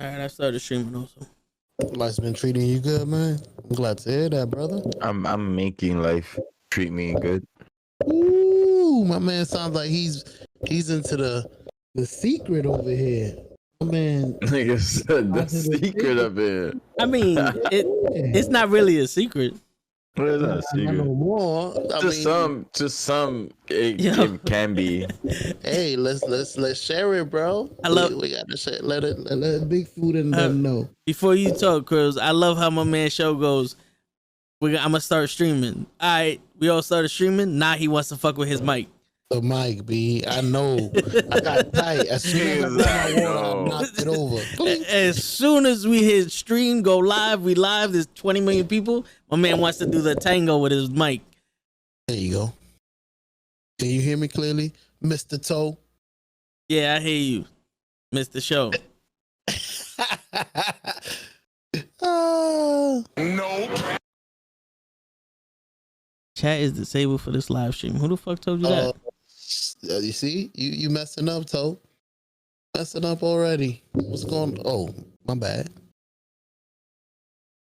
All right, I started streaming also. Life's been treating you good, man. I'm glad to hear that, brother. I'm making life treat me good. Ooh, my man sounds like he's into the secret over here. My man, Nigga said the secret of it. I mean, it's not really a secret. What is that not secret? no more. To some, it can be. Hey, let's share it, bro. We gotta share. Let Big Food and them know. Before you talk, Curls, I love how my man show goes. I'm gonna start streaming. All right, we all started streaming. Now he wants to fuck with his mic. The mic, B. I know. I got tight. As soon as I got my water, I knocked it over. As soon as we hit stream, go live, we live. There's 20 million people. My man wants to do the tango with his mic. There you go. Can you hear me clearly, Mr. Toe? Yeah, I hear you, Mr. Show. No. Chat is disabled for this live stream. Who the fuck told you that? You see, you messing up, Toe. Messing up already. What's going on? Oh, my bad.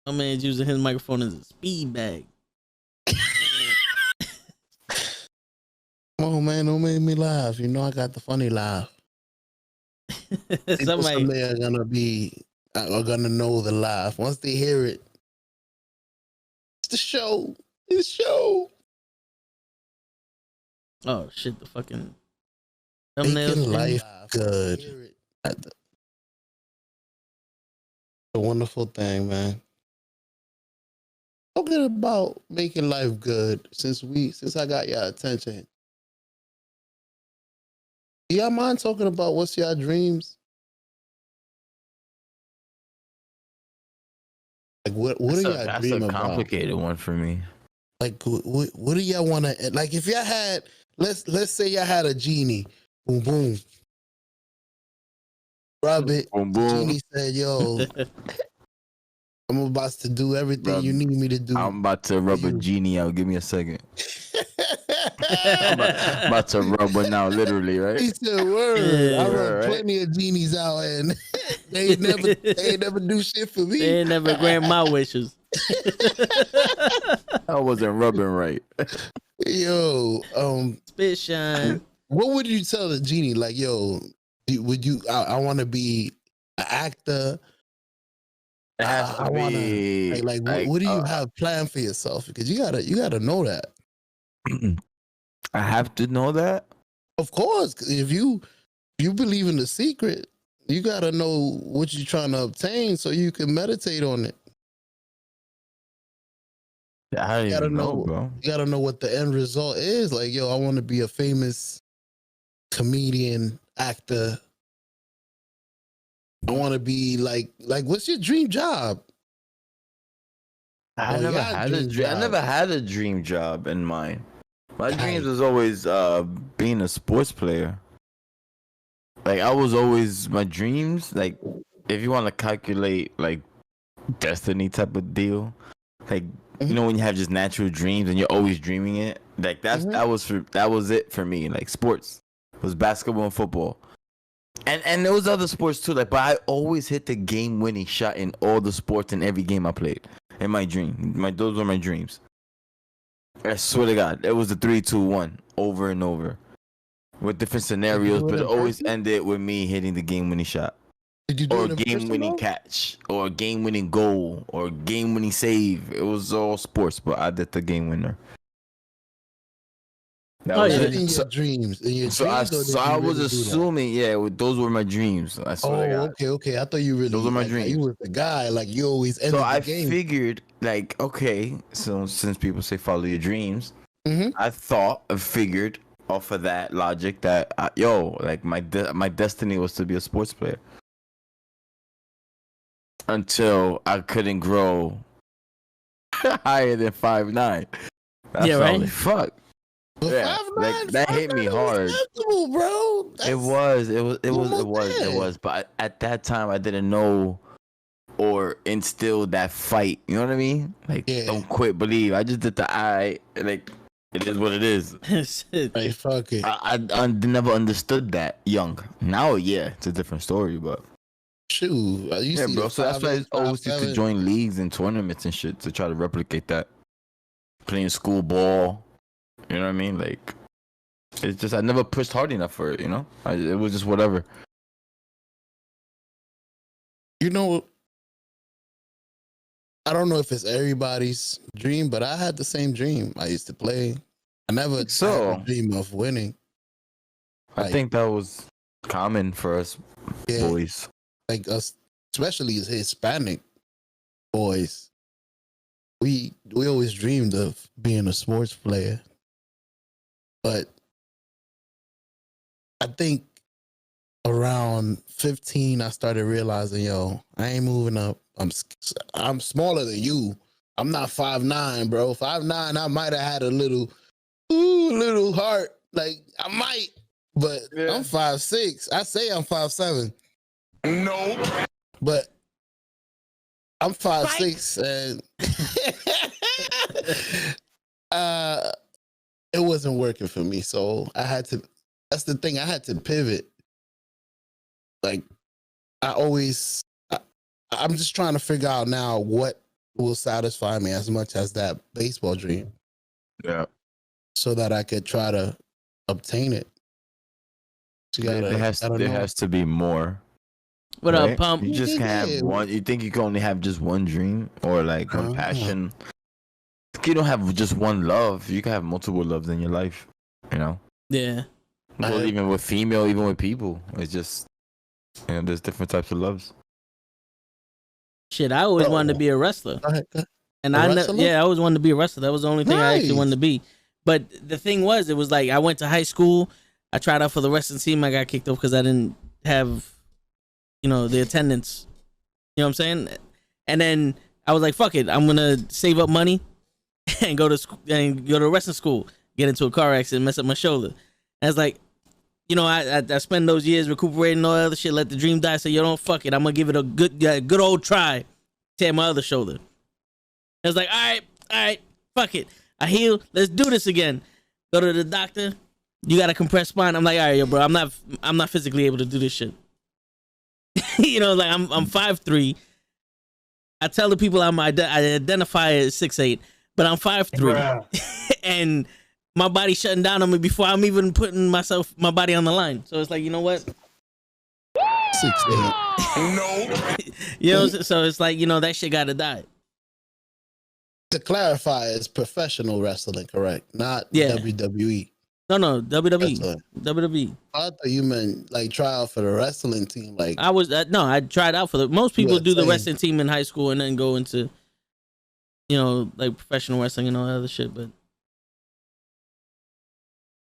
My man's using his microphone as a speed bag. Come on, man, don't make me laugh. You know I got the funny laugh. Somebody are gonna know the laugh. Once they hear it, it's the show. It's the show. Oh shit! The fucking Making thumbnails. life good. It's a wonderful thing, man. Talking about making life good since I got your attention. Do y'all mind talking about what's your dreams? Like what do y'all dream about? That's a complicated one for me. Like what do y'all want to, like if y'all had, let's say y'all had a genie, boom boom, rub it, Boom, boom. Genie said, yo, I'm about to do everything you need me to do. I'm about to rub a genie out. Give me a second. I'm about to rub one out, literally, right? He said, word. I rub plenty of genies out and they ain't never do shit for me. They ain't never grant my wishes. I wasn't rubbing right. Yo, spit shine. What would you tell the genie? Like, yo, would you? I want to be an actor. It has to be like what do you have planned for yourself? Because you gotta know that. I have to know that. Of course, if you believe in the secret, you gotta know what you're trying to obtain so you can meditate on it. I don't even know, bro. You gotta know what the end result is. Like, yo, I want to be a famous comedian, actor. I want to be like, what's your dream job? I never had a dream job in mind. My dreams was always being a sports player. Like I was always my dreams. Like if you want to calculate like destiny type of deal, like you know when you have just natural dreams and you're always dreaming it. Like that was it for me. Like sports was basketball and football. And there was other sports too, like, but I always hit the game-winning shot in all the sports in every game I played. In my dream, those were my dreams. I swear to God, it was the 3-2-1 over and over, with different scenarios, but it always ended with me hitting the game-winning shot, or a game-winning catch, or a game-winning goal, or a game-winning save. It was all sports, but I did the game winner. In your dreams. I was assuming, those were my dreams. Okay. I thought you really. Those were my dreams. You was the guy, like you always ended the game. So I figured, like, okay, so since people say follow your dreams, I figured off of that logic that, my destiny was to be a sports player. Until I couldn't grow higher than 5'9". That's right. Like, fuck. Yeah, that hit me hard, bro. It was. But at that time, I didn't know or instill that fight. You know what I mean? Like, don't quit, believe. I just did the like. It is what it is. Hey, fuck it. I never understood that young. Now, it's a different story, but shoot. You Yeah, see bro. the So that's why I 5'8", always used to 5'7". join leagues and tournaments and shit to try to replicate that. Playing school ball, you know what I mean? Like, it's just I never pushed hard enough for it. You know, it was just whatever. You know, I don't know if it's everybody's dream, but I had the same dream. I used to play. I never had a dream of winning. I think that was common for us boys. Like us, especially as Hispanic boys. We always dreamed of being a sports player. But I think around 15, I started realizing, yo, I ain't moving up. I'm smaller than you. I'm not 5'9", bro. 5'9", I might have had a little heart. Like, I might, but I'm 5'6". I say I'm 5'7". No. But I'm 5'6", and it wasn't working for me. So I had to, that's the thing, I had to pivot. Like, I'm just trying to figure out now what will satisfy me as much as that baseball dream. Yeah. So that I could try to obtain it. There has to be more. What up, Pump? You just can't have one. You think you can only have just one dream or like one passion? You don't have just one love. You can have multiple loves in your life. You know? Yeah. Well, even with female, even with people, it's just, you know, there's different types of loves. Shit, I always wanted to be a wrestler. And I always wanted to be a wrestler. That was the only thing I actually wanted to be. But the thing was, it was like I went to high school. I tried out for the wrestling team. I got kicked off because I didn't have, you know, the attendance. You know what I'm saying? And then I was like, fuck it. I'm going to save up money and go to wrestling school, get into a car accident, mess up my shoulder. And I was like, you know, I spend those years recuperating all that other shit, let the dream die. So, you don't fuck it. I'm going to give it a good old try. Tear my other shoulder. I was like, all right, fuck it. I heal. Let's do this again. Go to the doctor. You got a compressed spine. I'm like, all right, yo, bro. I'm not physically able to do this shit. You know, like I'm 5'3". I tell the people I identify as 6'8", but I'm 5'3", and my body's shutting down on me before I'm even putting my body on the line. So it's like, you know what? 6'8". No. You know, so it's like, you know, that shit gotta die. To clarify, it's professional wrestling, correct? Not WWE. No, WWE. WWE. I thought you meant like try out for the wrestling team. Like I was I tried out for most people do the wrestling team in high school and then go into, you know, like professional wrestling and all that other shit. But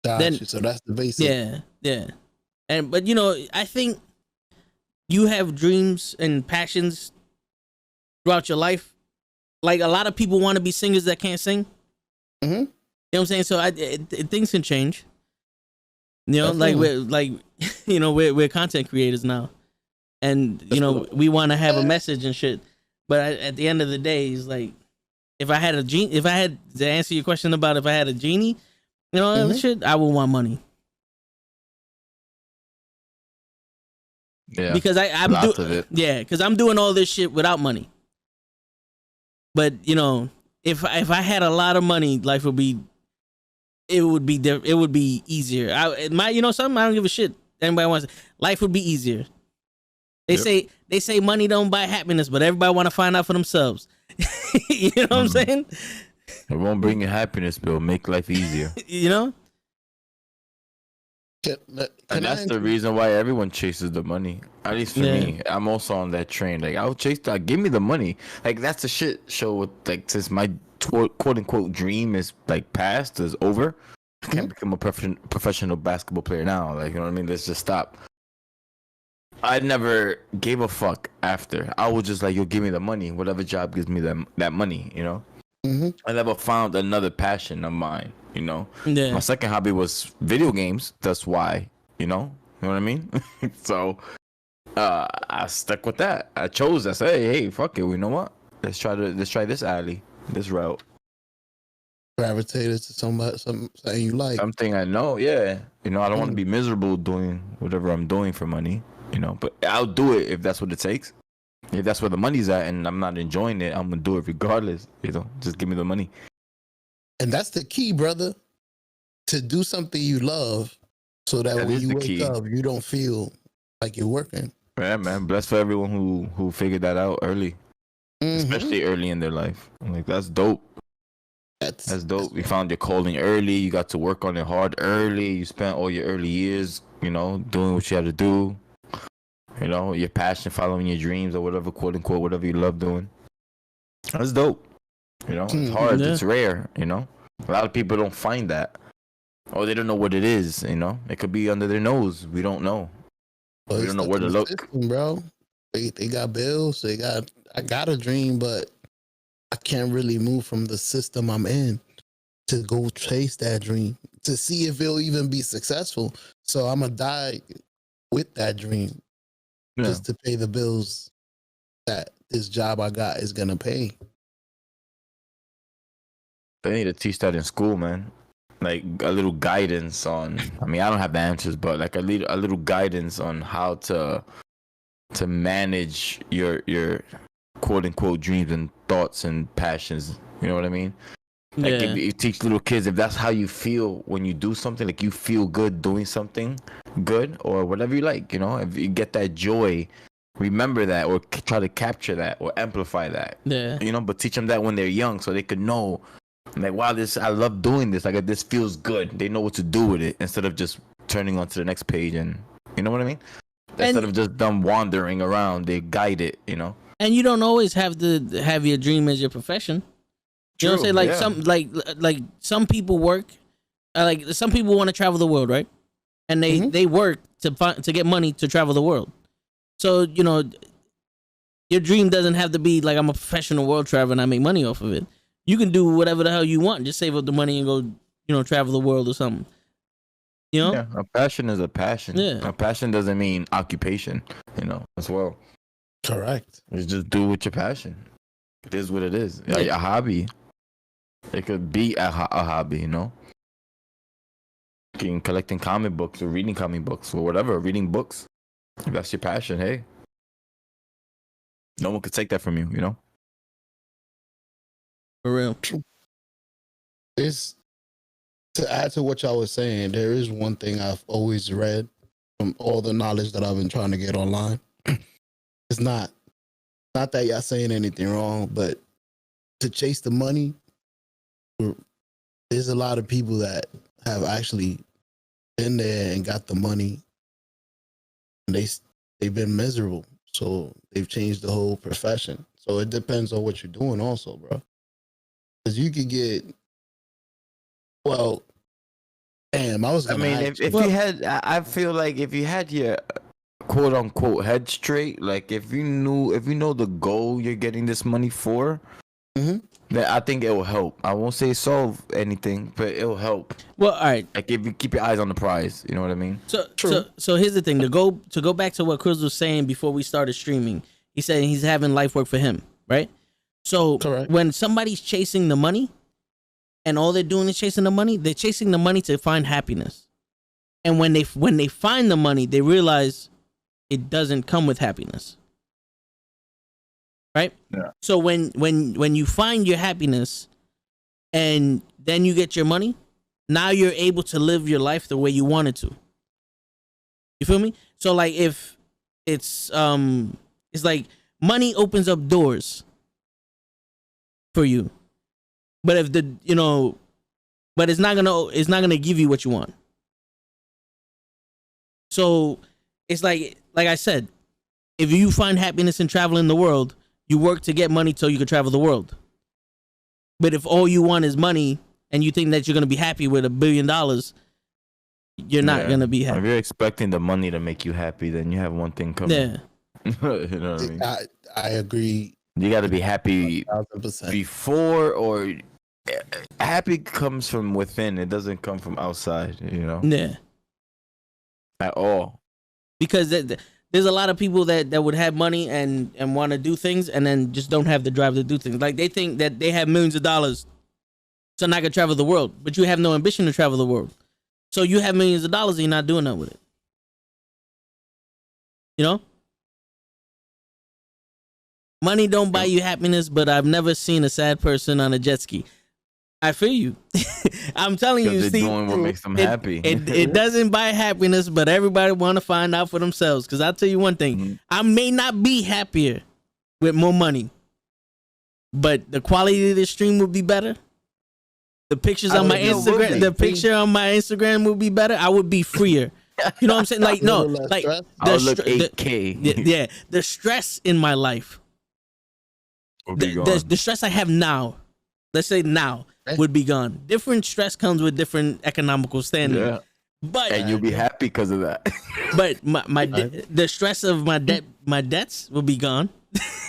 so that's the basic. Yeah. But you know, I think you have dreams and passions throughout your life. Like a lot of people want to be singers that can't sing. Mm-hmm. You know what I'm saying? So things can change. You know, definitely. we're content creators now, and you know we want to have a message and shit. But at the end of the day, it's like if I had to answer your question about if I had a genie, you know, shit, I would want money. Yeah, because because I'm doing all this shit without money. But you know, if I had a lot of money, life would be. It would be easier. You know something? I don't give a shit. Anybody wants life would be easier. They say money don't buy happiness, but everybody want to find out for themselves. You know what I'm saying? It won't bring you happiness, but it'll make life easier. You know? And that's the reason why everyone chases the money. At least for me, I'm also on that train. Like I'll chase that. Give me the money. Like that's a shit show. With like since my quote unquote dream is like past, is over. I can't become a professional basketball player now. Like you know what I mean? Let's just stop. I never gave a fuck after. I was just like, yo, give me the money. Whatever job gives me that money. You know. I never found another passion of mine. You know, my second hobby was video games. That's why, you know what I mean? So, I stuck with that. I chose. I said, hey, fuck it. You know what? Let's try this alley, this route. Gravitated to something you like. Something I know. Yeah. You know, I don't want to be miserable doing whatever I'm doing for money. you know. But I'll do it if that's what it takes. If that's where the money's at and I'm not enjoying it, I'm gonna do it regardless. You know, just give me the money. And that's the key, brother. To do something you love, so that when you wake up, you don't feel like you're working. Yeah, man. Blessed for everyone who figured that out early, especially early in their life. Like that's dope. That's dope. You found your calling early. You got to work on it hard early. You spent all your early years, you know, doing what you had to do. You know, your passion, following your dreams, or whatever, quote unquote, whatever you love doing. That's dope. You know, it's hard. Yeah. It's rare. You know, a lot of people don't find that, or they don't know what it is. You know, it could be under their nose. We don't know. Well, we don't know where to look, system, bro. They got bills. I got a dream, but I can't really move from the system I'm in to go chase that dream to see if it'll even be successful. So I'm gonna die with that dream. Just to pay the bills that this job I got is gonna pay. They need to teach that in school, man. Like a little guidance on. I mean, I don't have the answers, but like a little guidance on how to manage your quote unquote dreams and thoughts and passions. You know what I mean? Like if you teach little kids, if that's how you feel when you do something, like you feel good doing something good or whatever you like, you know, if you get that joy, remember that or try to capture that or amplify that. Yeah. You know, but teach them that when they're young so they could know, like, wow, I love doing this. Like, this feels good. They know what to do with it instead of just turning on to the next page and, you know what I mean? Instead of just them wandering around, they guide it, you know? And you don't always have to have your dream as your profession. You know what I'm saying? Like some people work, like some people want to travel the world, right? And they work to get money to travel the world. So, you know, your dream doesn't have to be like I'm a professional world traveler and I make money off of it. You can do whatever the hell you want. Just save up the money and go, you know, travel the world or something. You know? Yeah, a passion is a passion. Yeah. A passion doesn't mean occupation, you know, as well. Correct. You just do with your passion. It is what it is. Yeah. A hobby. It could be a hobby, you know? Collecting comic books or reading comic books or whatever, reading books. If that's your passion, hey. No one could take that from you, you know? For real. To add to what y'all was saying, there is one thing I've always read from all the knowledge that I've been trying to get online. It's not that y'all saying anything wrong, but to chase the money, there's a lot of people that have actually been there and got the money, and they've been miserable. So they've changed the whole profession. So it depends on what you're doing, also, bro. Because you could get, well, damn. If you had, I feel like if you had your quote unquote head straight, like if you know the goal you're getting this money for. That I think it will help. I won't say solve anything, but it will help. Well, all right. Like if you keep your eyes on the prize, you know what I mean? So here's the thing. To go back to what Chris was saying before we started streaming, he said he's having life work for him, right? So when somebody's chasing the money, and all they're doing is chasing the money, they're chasing the money to find happiness. And when they find the money, they realize it doesn't come with happiness. Right? Yeah. So when you find your happiness and then you get your money, now you're able to live your life the way you wanted to. You feel me? So like if it's like money opens up doors for you. But if but it's not gonna give you what you want. So it's like I said, if you find happiness in traveling the world, you work to get money so you can travel the world. But if all you want is money and you think that you're going to be happy with $1 billion, you're not going to be happy. If you're expecting the money to make you happy, then you have one thing coming. Yeah. You know what I mean? I agree. You got to be happy 1,000%. Before, or happy comes from within. It doesn't come from outside, you know? Yeah. At all. Because there's a lot of people that would have money and want to do things and then just don't have the drive to do things. Like they think that they have millions of dollars, so now I can travel the world. But you have no ambition to travel the world. So you have millions of dollars and you're not doing nothing with it. You know? Money don't buy you happiness, but I've never seen a sad person on a jet ski. I feel you. I'm telling you, they're Steve, doing what makes them happy. It doesn't buy happiness, but everybody want to find out for themselves. Because I'll tell you one thing. I may not be happier with more money, but the quality of the stream would be better. The pictures on my Instagram, the picture on my Instagram would be better. I would be freer. You know what I'm saying? Like, no, like I would look 8K. Yeah, the stress in my life, the stress I have now, let's say now, would be gone. Different stress comes with different economical standing. Yeah. But and you'll be happy because of that. But the stress of my debts will be gone.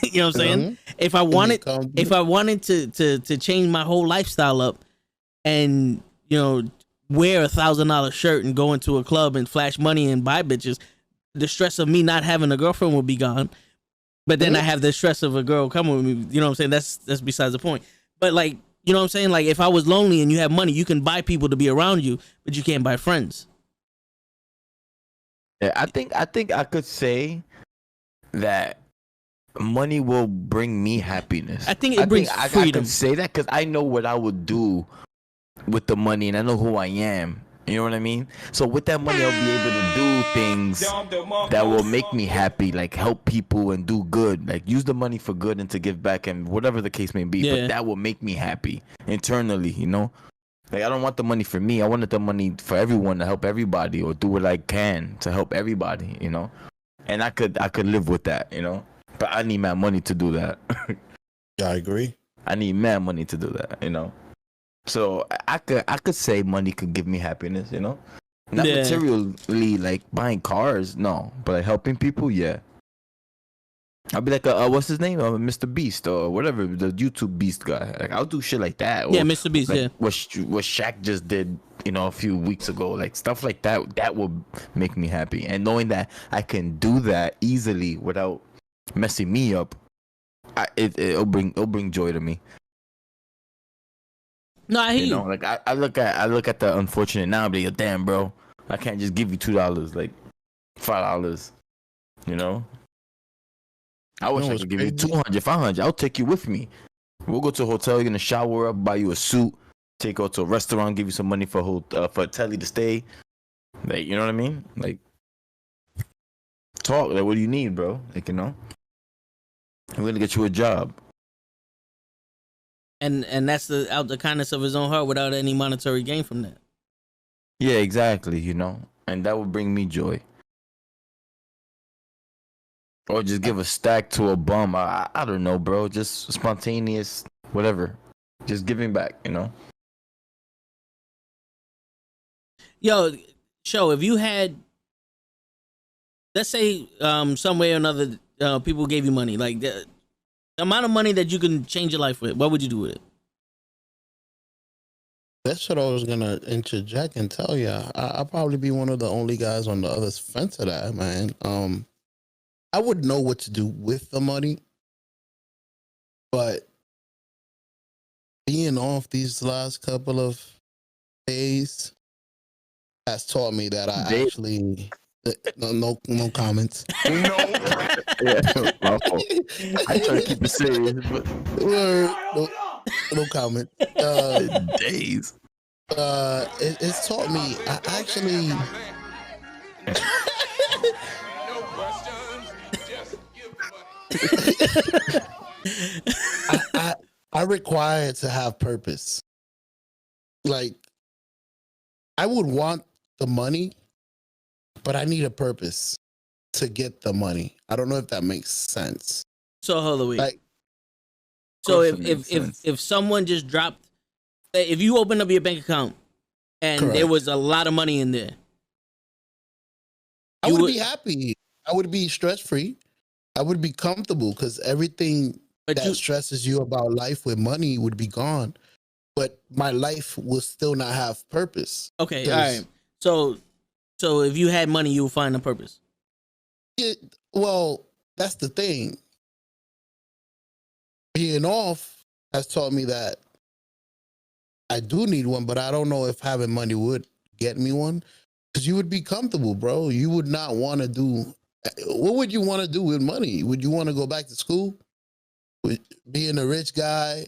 You know what I'm saying? If I wanted to change my whole lifestyle up, and wear $1,000 shirt and go into a club and flash money and buy bitches, the stress of me not having a girlfriend will be gone. But then I have the stress of a girl coming with me. You know what I'm saying? That's besides the point. But like, you know what I'm saying? Like, if I was lonely and you have money, you can buy people to be around you, but you can't buy friends. Yeah, I think I could say that money will bring me happiness. I think it brings freedom. I can say that because I know what I would do with the money, and I know who I am. You know what I mean? So with that money, I'll be able to do things that will make me happy, like help people and do good, like use the money for good and to give back and whatever the case may be. Yeah. But that will make me happy internally, Like, I don't want the money for me. I wanted the money for everyone, to help everybody or do what I can to help everybody, And I could live with that, But I need mad money to do that. Yeah, I agree. I need mad money to do that, So I could say money could give me happiness, Not materially like buying cars, no, but like helping people, yeah. I'll be like what's his name, Mr. Beast or whatever, the YouTube Beast guy. Like, I'll do shit like that. Yeah, Mr. Beast. Like yeah. What Shaq just did, a few weeks ago, like stuff like that. That will make me happy, and knowing that I can do that easily without messing me up, it'll bring joy to me. No, I hear you. Like I look at the unfortunate now, and be like, damn, bro, I can't just give you $2, like $5. I wish I could give you 200, 500. I'll take you with me. We'll go to a hotel. You're gonna shower up, buy you a suit, take you to a restaurant, give you some money for a telly to stay. Like, you know what I mean? Like, talk. Like, what do you need, bro? Like, I'm gonna get you a job. And that's out the kindness of his own heart without any monetary gain from that. Yeah, exactly. And that would bring me joy. Or just give a stack to a bum. I don't know, bro. Just spontaneous, whatever. Just giving back, Yo, Show, if you had, let's say, some way or another, people gave you money, like the amount of money that you can change your life with, what would you do with it? That's what I was gonna interject and tell you. I'll probably be one of the only guys on the other fence of that, man. I would know what to do with the money, but being off these last couple of days has taught me that I actually no comments. No. Yeah, I try to keep it serious, but no comment. Days. It's taught me. I actually. I require to have purpose. Like, I would want the money, but I need a purpose to get the money. I don't know if that makes sense. So hold on, wait. Like, so if someone just dropped, if you open up your bank account and correct. There was a lot of money in there, I would be happy. I would be stress free. I would be comfortable because everything that stresses you about life with money would be gone. But my life will still not have purpose. Okay, all right. So if you had money, you would find a purpose. Well, that's the thing. Being off has taught me that I do need one, but I don't know if having money would get me one. Because you would be comfortable, bro. You would not want to do What would you want to do with money? Would you want to go back to school? Being a rich guy,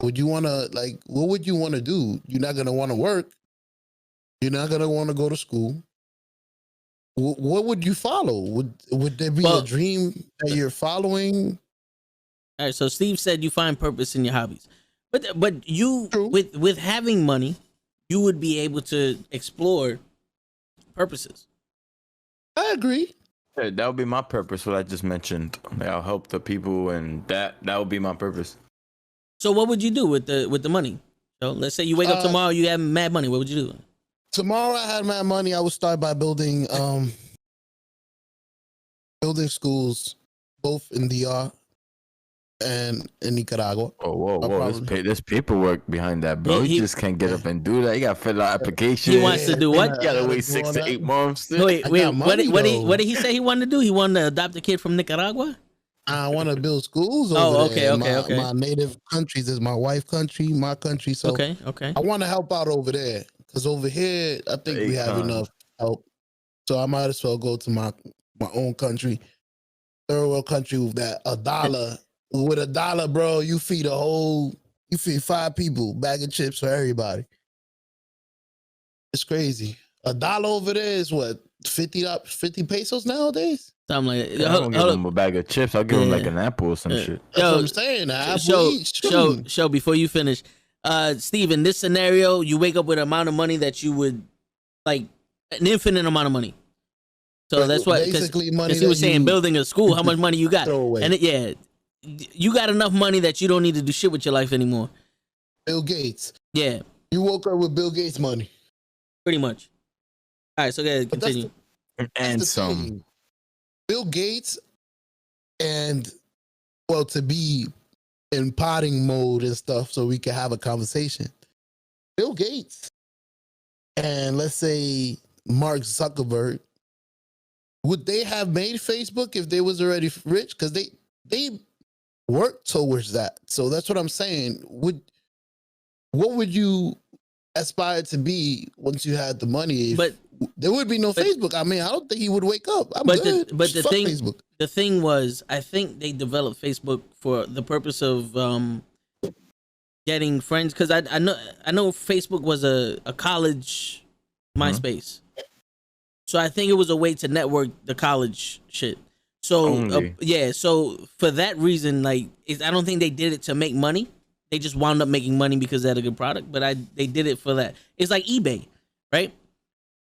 would you want to what would you want to do? You're not going to want to work. You're not going to want to go to school. What would you follow? Would there be a dream that you're following? All right. So Steve said you find purpose in your hobbies, but you with having money, you would be able to explore purposes. I agree. Yeah, that would be my purpose. What I just mentioned, I'll help the people, and that would be my purpose. So what would you do with the money? So let's say you wake up tomorrow, you have mad money. What would you do? Tomorrow I had mad money. I would start by building schools, both in DR and in Nicaragua. Whoa. There's paperwork behind that, bro. He just can't get up and do that. You got to fill out application. He wants to do what? You got to wait 6 to 8 months. Wait. What did he say he wanted to do? He wanted to adopt a kid from Nicaragua? I want to build schools over there. Okay. My native countries is my wife's country, my country. So okay. I want to help out over there because over here, I think we have enough help. So I might as well go to my own country, third world country with that $1. With $1, bro, you feed 5 people, bag of chips for everybody. It's crazy. $1 over there is what, 50 pesos nowadays? Something like that. I don't give them a bag of chips. I'll give them like an apple or some shit. That's what I'm saying. Show before you finish. Steve, in this scenario, you wake up with an amount of money that you would like an infinite amount of money. So that's what basically money. He was saying building a school, how much money you got? And you got enough money that you don't need to do shit with your life anymore. Bill Gates. Yeah. You woke up with Bill Gates money. Pretty much. All right, so go continue. And some. Bill Gates to be in potting mode and stuff so we can have a conversation. Bill Gates and let's say Mark Zuckerberg, would they have made Facebook if they was already rich? Because they work towards that. So that's what I'm saying. What would you aspire to be once you had the money? But there would be no Facebook. I mean, I don't think he would wake up. The thing was, I think they developed Facebook for the purpose of getting friends. Because I know Facebook was a college MySpace. So I think it was a way to network the college shit. So so for that reason, I don't think they did it to make money. They just wound up making money because they had a good product. But they did it for that. It's like eBay, right?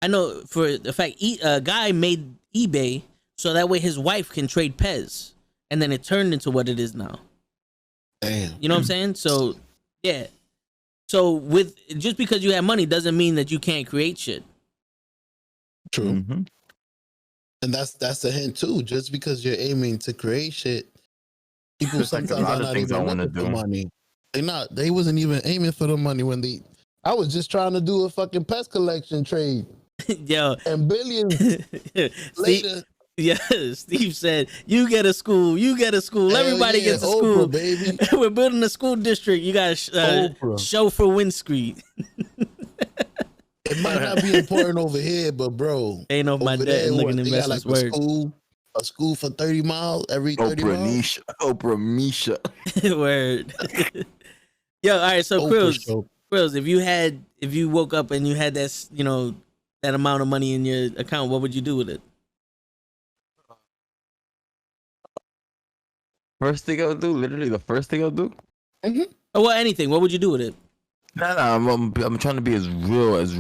I know for the fact a guy made eBay so that way his wife can trade Pez, and then it turned into what it is now. Damn. You know what I'm saying? So yeah. So just because you have money doesn't mean that you can't create shit. True. Mm-hmm. And that's a hint too. Just because you're aiming to create shit, people sometimes are not even looking for money. They wasn't even aiming for the money when I was just trying to do a fucking pest collection trade. Yo. And billions later. Yeah, Steve said, you get a school. Everybody gets a school. Baby. We're building a school district. You got show for windscreen. It might not be important over here, but bro, ain't no my dad looking at investments. A school for 30 miles every 30 miles. Oprah Misha. Word. Yo, all right. So Krills, if you woke up and you had that, that amount of money in your account, what would you do with it? First thing I'll do, literally the first thing I'll do. Mm-hmm. Well, anything. What would you do with it? No, I'm trying to be as real as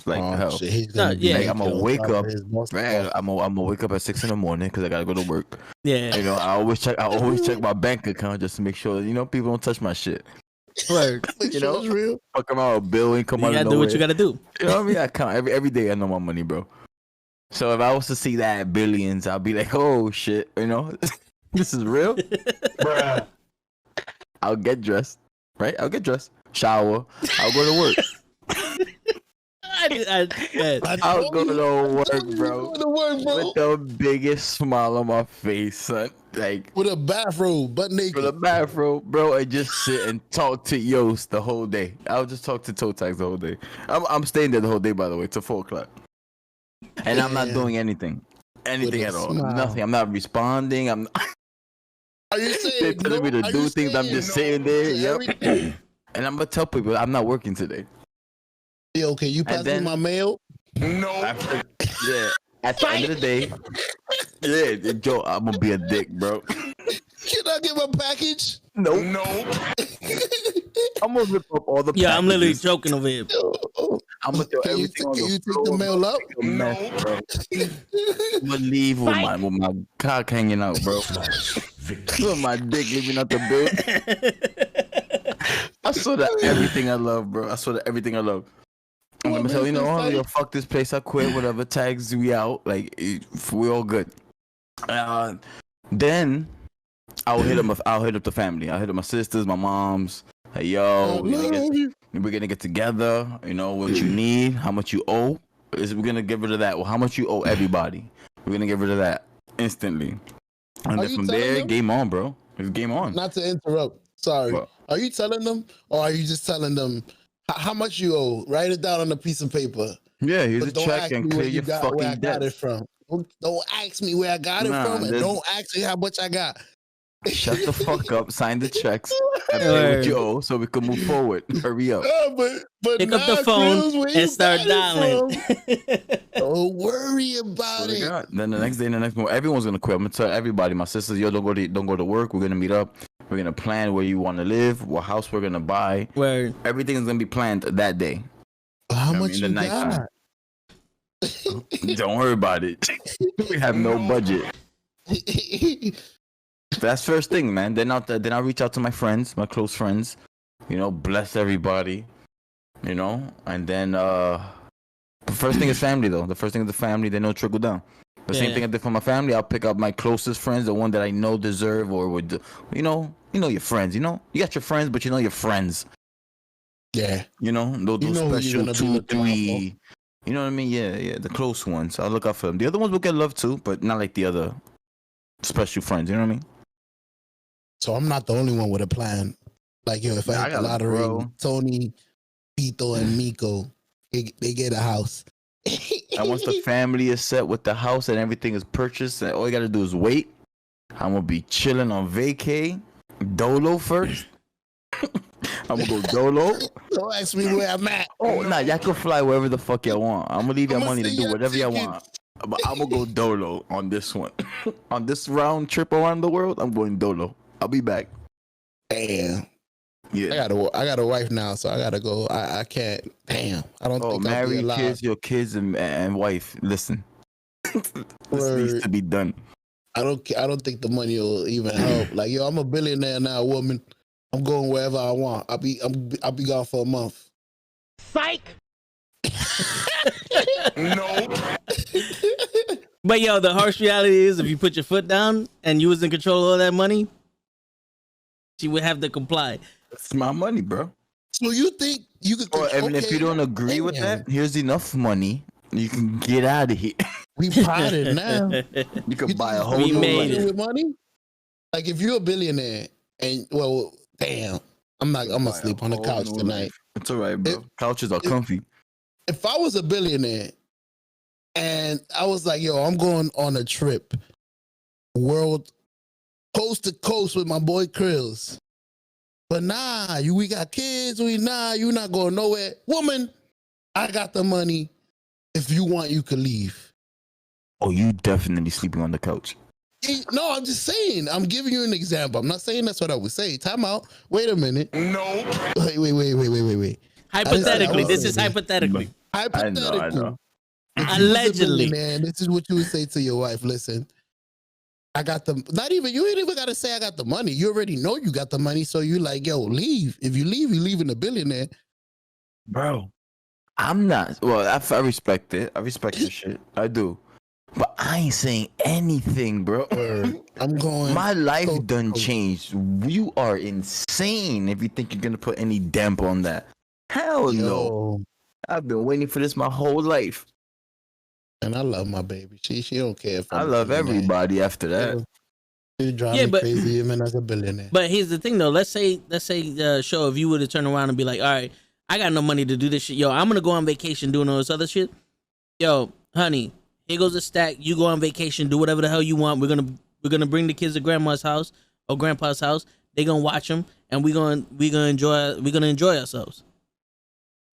hell. Shit, I'm gonna wake up. Man, I'm gonna wake up at 6 a.m. because I gotta go to work. Yeah. I always check my bank account just to make sure people don't touch my shit. Word. It's real. Fuck around a bill and come out of nowhere. You gotta do what you gotta do. You know what I mean? I count every day. I know my money, bro. So if I was to see that billions, I'll be like, oh shit, this is real, bruh. I'll get dressed, right? I'll get dressed. Shower. I'll go to work. I'll go to work, bro. With the biggest smile on my face, son. With a bathrobe, butt naked. With a bathrobe, bro, and just sit and talk to Yost the whole day. I'll just talk to Twtich the whole day. I'm staying there the whole day, by the way, till 4 o'clock. And I'm not doing anything. anything at all. Nothing. I'm not responding. I'm. Are you saying they're telling me to do things? I'm just sitting there. Yep. And I'm gonna tell people I'm not working today. Yo, can you pass me my mail? No. At the end of the day, Joe, I'm gonna be a dick, bro. Can I get my package? No. I'm gonna rip up all the packages. I'm literally joking over here. I'm gonna throw everything on the floor. Can you take the mail up? No, bro. I'm gonna leave with my cock hanging out, bro. With my dick leaving out the bed. I saw that everything I love, bro. I saw that everything I love. I'm gonna tell yo, fuck this place. I quit. Whatever, tags we out. Like we all good. Then I'll hit up the family. I'll hit up my sisters, my moms. Hey, yo, we're gonna get together. You know what you need, how much you owe. We're gonna get rid of that. Well, how much you owe everybody. We're gonna get rid of that instantly. And then from there, game on, bro. It's game on. Not to interrupt. Sorry. What? Are you telling them, or are you just telling them how much you owe? Write it down on a piece of paper. Yeah, here's a check and clear your fucking debt. It from. Don't ask me where I got it from, and don't ask me how much I got. Shut the fuck up, sign the checks, and pay what you owe so we can move forward. Hurry up. But pick up the phone and start dialing. Don't worry about it. God. Then the next day, everyone's gonna quit. I'm gonna tell everybody, my sisters, yo, don't go to work. We're gonna meet up. We're gonna plan where you want to live, what house we're gonna buy. Where everything's gonna be planned that day. How much you got? Don't worry about it. We have no budget. That's first thing, man. Then I'll reach out to my friends, my close friends. You know, bless everybody. You know, and then the first thing is family, though. The first thing is the family. Then it'll trickle down. The same thing I did for my family. I'll pick up my closest friends, the one that I know deserve or would, you know your friends. You know, you got your friends, but you know your friends. Yeah. You know, those special 2, 3. You know what I mean? Yeah. The close ones. I'll look out for them. The other ones will get love too, but not like the other special friends. You know what I mean? So I'm not the only one with a plan. Like, yo, if I hit the lottery, Tony, Pito, and Miko, they get a house. And once the family is set with the house and everything is purchased, and all you gotta do is wait, I'm gonna be chilling on vacay. Dolo first. I'm gonna go Dolo. Don't ask me where I'm at. Oh, nah, y'all can fly wherever the fuck y'all want. I'm gonna leave y'all money to do whatever y'all want. But I'm gonna go Dolo on this one. On this round trip around the world, I'm going Dolo. I'll be back. Damn. Yeah. I got a wife now, so I gotta go. I can't. Damn. I don't think I'll be allowed. Kids, your kids and wife. Listen. This needs to be done. I don't think the money will even help. Like, yo, I'm a billionaire now, woman. I'm going wherever I want. I'll be gone for a month. Psych. No. But yo, the harsh reality is, if you put your foot down and you was in control of all that money, she would have to comply. It's my money, bro. So you think you could? And if you don't agree with that, here's enough money. You can get out of here. We potted now. You can buy a whole new life with money. Like, if you're a billionaire, and damn, I'm gonna sleep on the couch tonight. It's all right, bro. Couches are comfy. If I was a billionaire and I was like, yo, I'm going on a trip, world coast to coast with my boy Krills. But nah, we got kids. You not going nowhere. Woman, I got the money. If you want, you could leave. Oh, you definitely sleeping on the couch. No, I'm just saying. I'm giving you an example. I'm not saying that's what I would say. Time out. Wait a minute. No. Wait. Hypothetically. This is hypothetically. Hypothetically. I know. Allegedly. Man, this is what you would say to your wife. Listen, I got the, you ain't even got to say I got the money. You already know you got the money. So you like, yo, leave. If you leave, you're leaving a billionaire. Bro, I'm not. Well, I respect it. I respect your shit. I do. But I ain't saying anything, bro. I'm going. My life done changed. You are insane if you think you're going to put any damp on that. Hell no. I've been waiting for this my whole life. And I love my baby. She don't care if I love everybody after that. She drive me crazy even as a billionaire. But here's the thing though. Let's say show, if you were to turn around and be like, all right, I got no money to do this shit. Yo, I'm gonna go on vacation doing all this other shit. Yo, honey, here goes a stack. You go on vacation, do whatever the hell you want. We're gonna bring the kids to grandma's house or grandpa's house. They're gonna watch them, and we're gonna enjoy ourselves.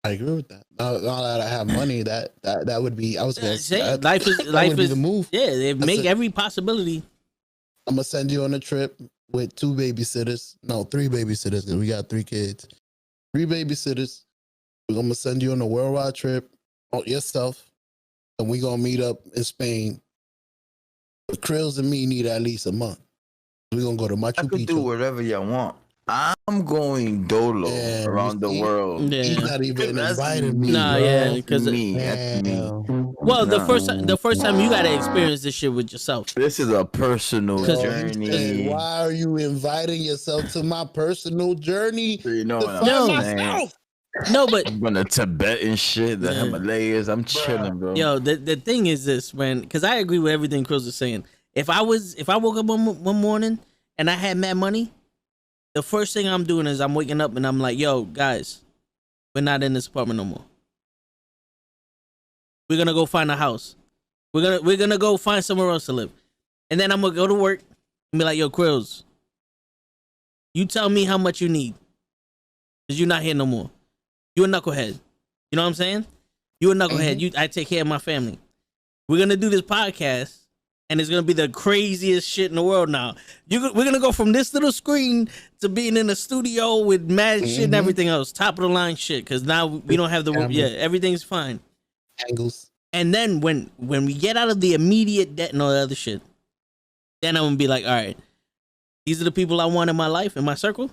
I agree with that. Now that I have money, that would be. I was gonna say life is the move. Yeah, they make every possibility. I'm gonna send you on a trip with 3 babysitters. Because we got 3 kids. 3 babysitters. I'm gonna send you on a worldwide trip on yourself, and we gonna meet up in Spain. But Krills and me need at least a month. We're gonna go to Machu Picchu. I can do whatever y'all want. I'm going dolo around the world. Yeah. He's not even inviting me. Nah, bro. yeah, because That's me. Well, the first time you gotta experience this shit with yourself. This is a personal journey. Why are you inviting yourself to my personal journey? You know what I'm saying? No, but I'm going to Tibet and shit, the Himalayas. I'm chilling, bro. Yo, the thing is this, man, because I agree with everything Chris is saying. If I woke up one morning and I had mad money, the first thing I'm doing is I'm waking up and I'm like, yo, guys, we're not in this apartment no more. We're gonna go find a house. We're gonna go find somewhere else to live. And then I'm gonna go to work and be like, yo, Krills, you tell me how much you need. Because you're not here no more. You a knucklehead. You know what I'm saying? You a knucklehead. I take care of my family. We're gonna do this podcast, and it's gonna be the craziest shit in the world now. We're gonna go from this little screen to being in a studio with mad shit and everything else, top of the line shit. Because now we don't have everything's fine. Angles. And then when we get out of the immediate debt and all the other shit, then I'm gonna be like, all right, these are the people I want in my life, in my circle.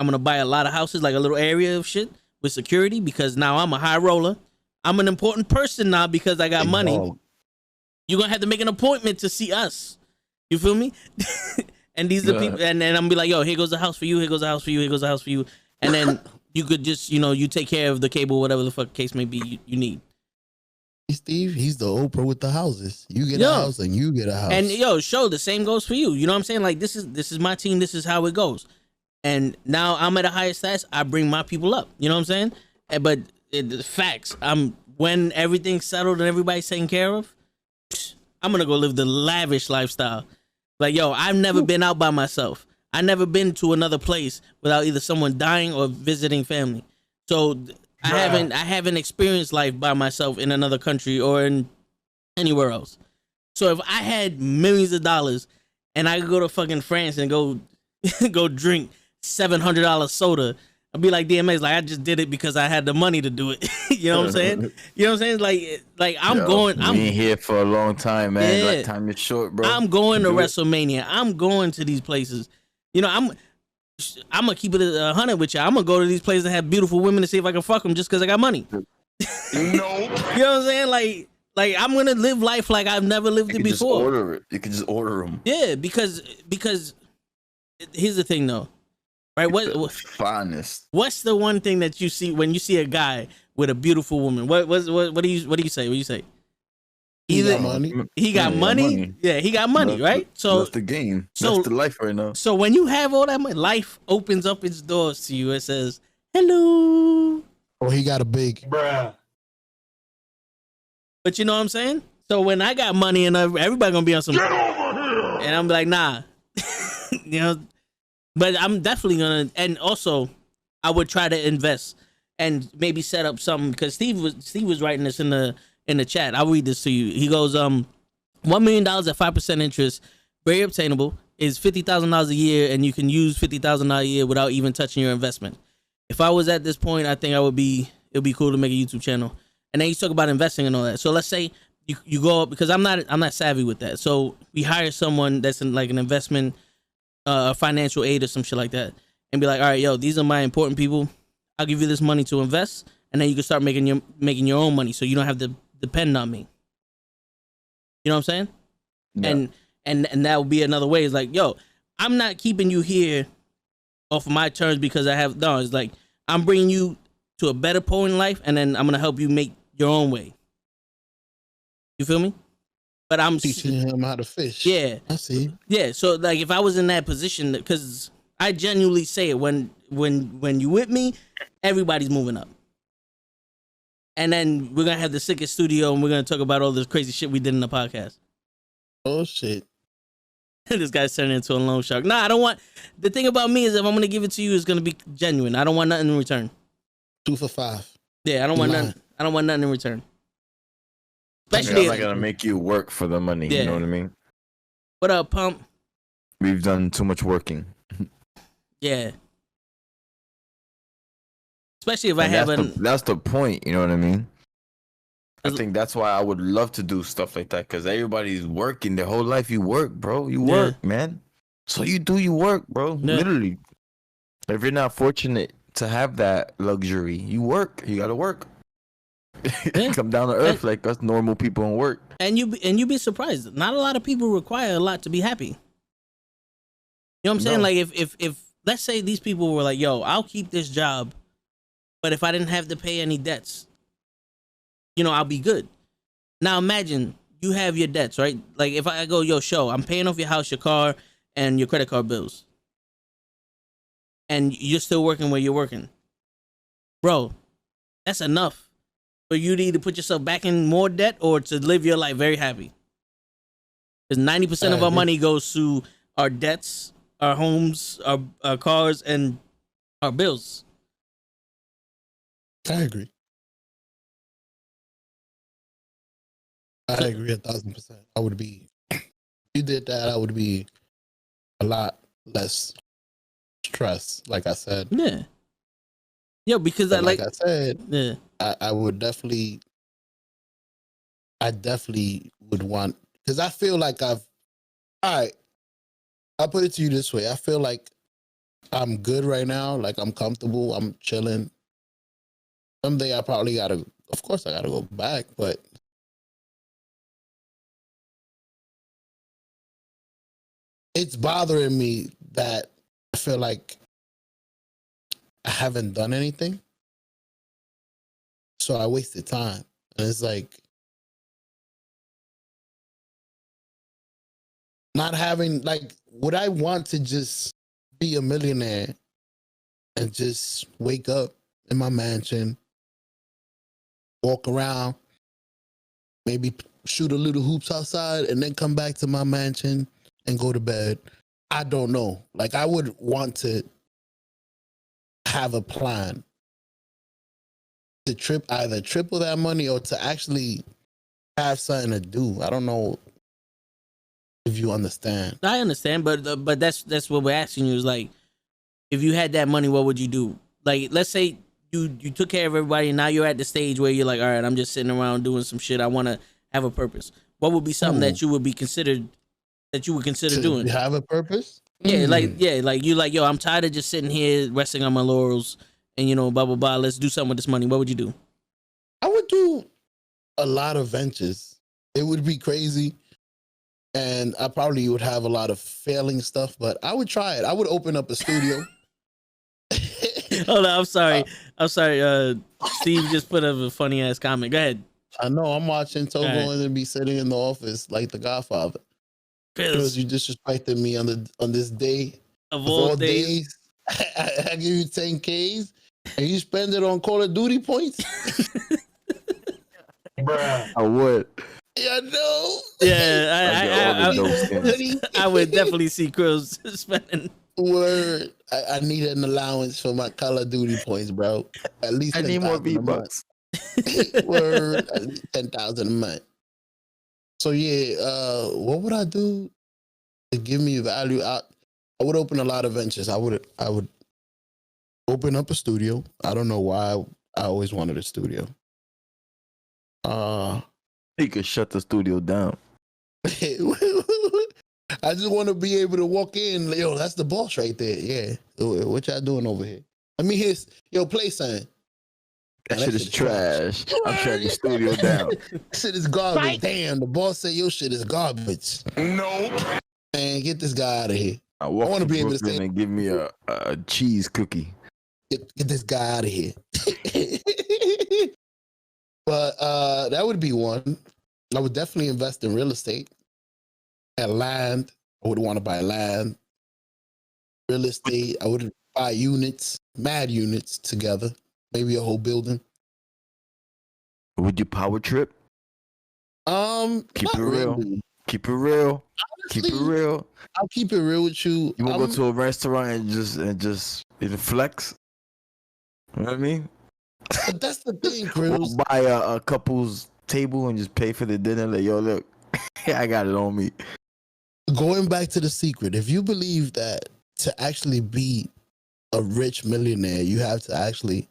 I'm gonna buy a lot of houses, like a little area of shit with security, because now I'm a high roller. I'm an important person now because I got money. You're gonna have to make an appointment to see us. You feel me? And these are the people, and then I'm gonna be like, yo, here goes the house for you, here goes the house for you, here goes the house for you. And then you could just, you take care of the cable, whatever the fuck case may be you need. Steve, he's the Oprah with the houses. You get a house and you get a house. And the same goes for you. You know what I'm saying? Like, this is my team, this is how it goes. And now I'm at a higher status, I bring my people up. You know what I'm saying? But the facts, when everything's settled and everybody's taken care of, I'm gonna go live the lavish lifestyle. Like, yo, I've never been out by myself. I've never been to another place without either someone dying or visiting family. So I haven't experienced life by myself in another country or in anywhere else. So if I had millions of dollars and I could go to fucking France and go drink $700 soda, I'd be like DMX, like I just did it because I had the money to do it. You know what I'm saying? You know what I'm saying? Like I'm been here for a long time, man. Yeah. Like, time is short, bro. I'm going to WrestleMania. I'm going to these places. I'm gonna keep it 100 with you. I'm gonna go to these places that have beautiful women to see if I can fuck them just because I got money. You know what I'm saying? Like I'm gonna live life like I've never lived it before. Just order it. You can just order them. Yeah, because here's the thing though, right? What finest? What's the one thing that you see when you see a guy with a beautiful woman? What do you say? What do you say? Either money. He got money. Yeah, he got money, right? So that's the game. That's the life right now. So when you have all that money, life opens up its doors to you. It says, "Hello." Oh, he got a big bruh. But you know what I'm saying? So when I got money and everybody gonna be on some, get over here, and I'm like, nah, But I'm definitely gonna, and also I would try to invest and maybe set up something, because Steve was writing this in the chat. I'll read this to you. He goes, $1 million at 5% interest, very obtainable, is $50,000 a year, and you can use $50,000 a year without even touching your investment. If I was at this point, I think it'd be cool to make a YouTube channel. And then you talk about investing and all that. So let's say you go up, because I'm not savvy with that. So we hire someone that's in like an investment, financial aid or some shit like that, and be like, all right, yo, these are my important people. I'll give you this money to invest, and then you can start making your own money, so you don't have to depend on me. You know what I'm saying? Yeah. And that would be another way. It's like, yo, I'm not keeping you here off of my terms because I have no. It's like I'm bringing you to a better point in life, and then I'm gonna help you make your own way. You feel me? But I'm teaching him how to fish. Yeah, I see. Yeah, so like if I was in that position, because I genuinely say it, when you with me, everybody's moving up. And then we're gonna have the sickest studio, and we're gonna talk about all this crazy shit we did in the podcast. Oh shit! This guy's turning into a loan shark. Nah, I don't want. The thing about me is, if I'm gonna give it to you, it's gonna be genuine. I don't want nothing in return. 2 for 5. Yeah, I don't want nothing. I don't want nothing in return. Especially, I'm not gonna make you work for the money. Yeah. You know what I mean? What up, Pump? We've done too much working. Yeah. Especially if I haven't. That's the point. You know what I mean? I think that's why I would love to do stuff like that, because everybody's working their whole life. You work, bro. You work, man. So you do your work, bro. Yeah. Literally. If you're not fortunate to have that luxury, you work. You gotta work. Yeah. Come down to earth like us normal people and work. And you be surprised. Not a lot of people require a lot to be happy. You know what I'm saying? Like if let's say these people were like, yo, I'll keep this job, but if I didn't have to pay any debts, you know, I'll be good. Now imagine you have your debts, right? Like if I go, yo, show, I'm paying off your house, your car, and your credit card bills. And you're still working where you're working. Bro, that's enough for you to either put yourself back in more debt or to live your life very happy. Because 90% of our money goes to our debts, our homes, our cars, and our bills. I agree. I agree 1,000%. I would be, if you did that, I would be a lot less stressed, like I said. Yeah. Yeah, because like I said, yeah. I definitely would want, because I feel like all right, I'll put it to you this way. I feel like I'm good right now. Like I'm comfortable. I'm chilling. Someday I probably of course I gotta go back, but it's bothering me that I feel like I haven't done anything. So I wasted time. And it's like not having, like, would I want to just be a millionaire and just wake up in my mansion, walk around, maybe shoot a little hoops outside, and then come back to my mansion and go to bed? I don't know. Like, I would want to have a plan to either triple that money or to actually have something to do. I don't know if you understand. I understand, but that's what we're asking you is like, if you had that money, what would you do? Like, let's say you took care of everybody, and now you're at the stage where you're like, all right, I'm just sitting around doing some shit. I want to have a purpose. What would be something that you would consider doing? Have a purpose? Yeah, like you like, yo, I'm tired of just sitting here resting on my laurels and, you know, blah blah blah. Let's do something with this money. What would you do? I would do a lot of ventures. It would be crazy, and I probably would have a lot of failing stuff, but I would try it. I would open up a studio. Hold on, I'm sorry. Steve just put up a funny ass comment. Go ahead. I know, I'm watching Togo and be sitting in the office like the Godfather. Because you disrespected me on this day of all days. I give you 10Ks and you spend it on Call of Duty points. Bruh, I would. Yeah, no. Yeah, I would definitely see Krills spending. Word. I need an allowance for my Call of Duty points, bro. At least I need more V-Bucks. Word. 10,000 a month. So yeah, what would I do to give me value? I would open a lot of ventures. I would open up a studio. I don't know why I always wanted a studio. He could shut the studio down. I just want to be able to walk in. Yo, that's the boss right there. Yeah. What y'all doing over here? Let me hear. Yo, play something. That shit is trash. I'm shutting the studio down. Shit is garbage. Fight. Damn, the boss said your shit is garbage. No. Man, get this guy out of here. I want to be able to say, and give me a cheese cookie. Get this guy out of here. But that would be one. I would definitely invest in real estate and land. I would want to buy land, real estate. I would buy units, mad units together, maybe a whole building. Would you power trip? Keep it real. Really. Keep it real. Honestly, Keep it real. I'll keep it real with you. You won't go to a restaurant and just flex. You know what I mean? But that's the thing, Chris. Buy a couple's table and just pay for the dinner. Like, yo, look, I got it on me. Going back to the secret, if you believe that to actually be a rich millionaire, you have to actually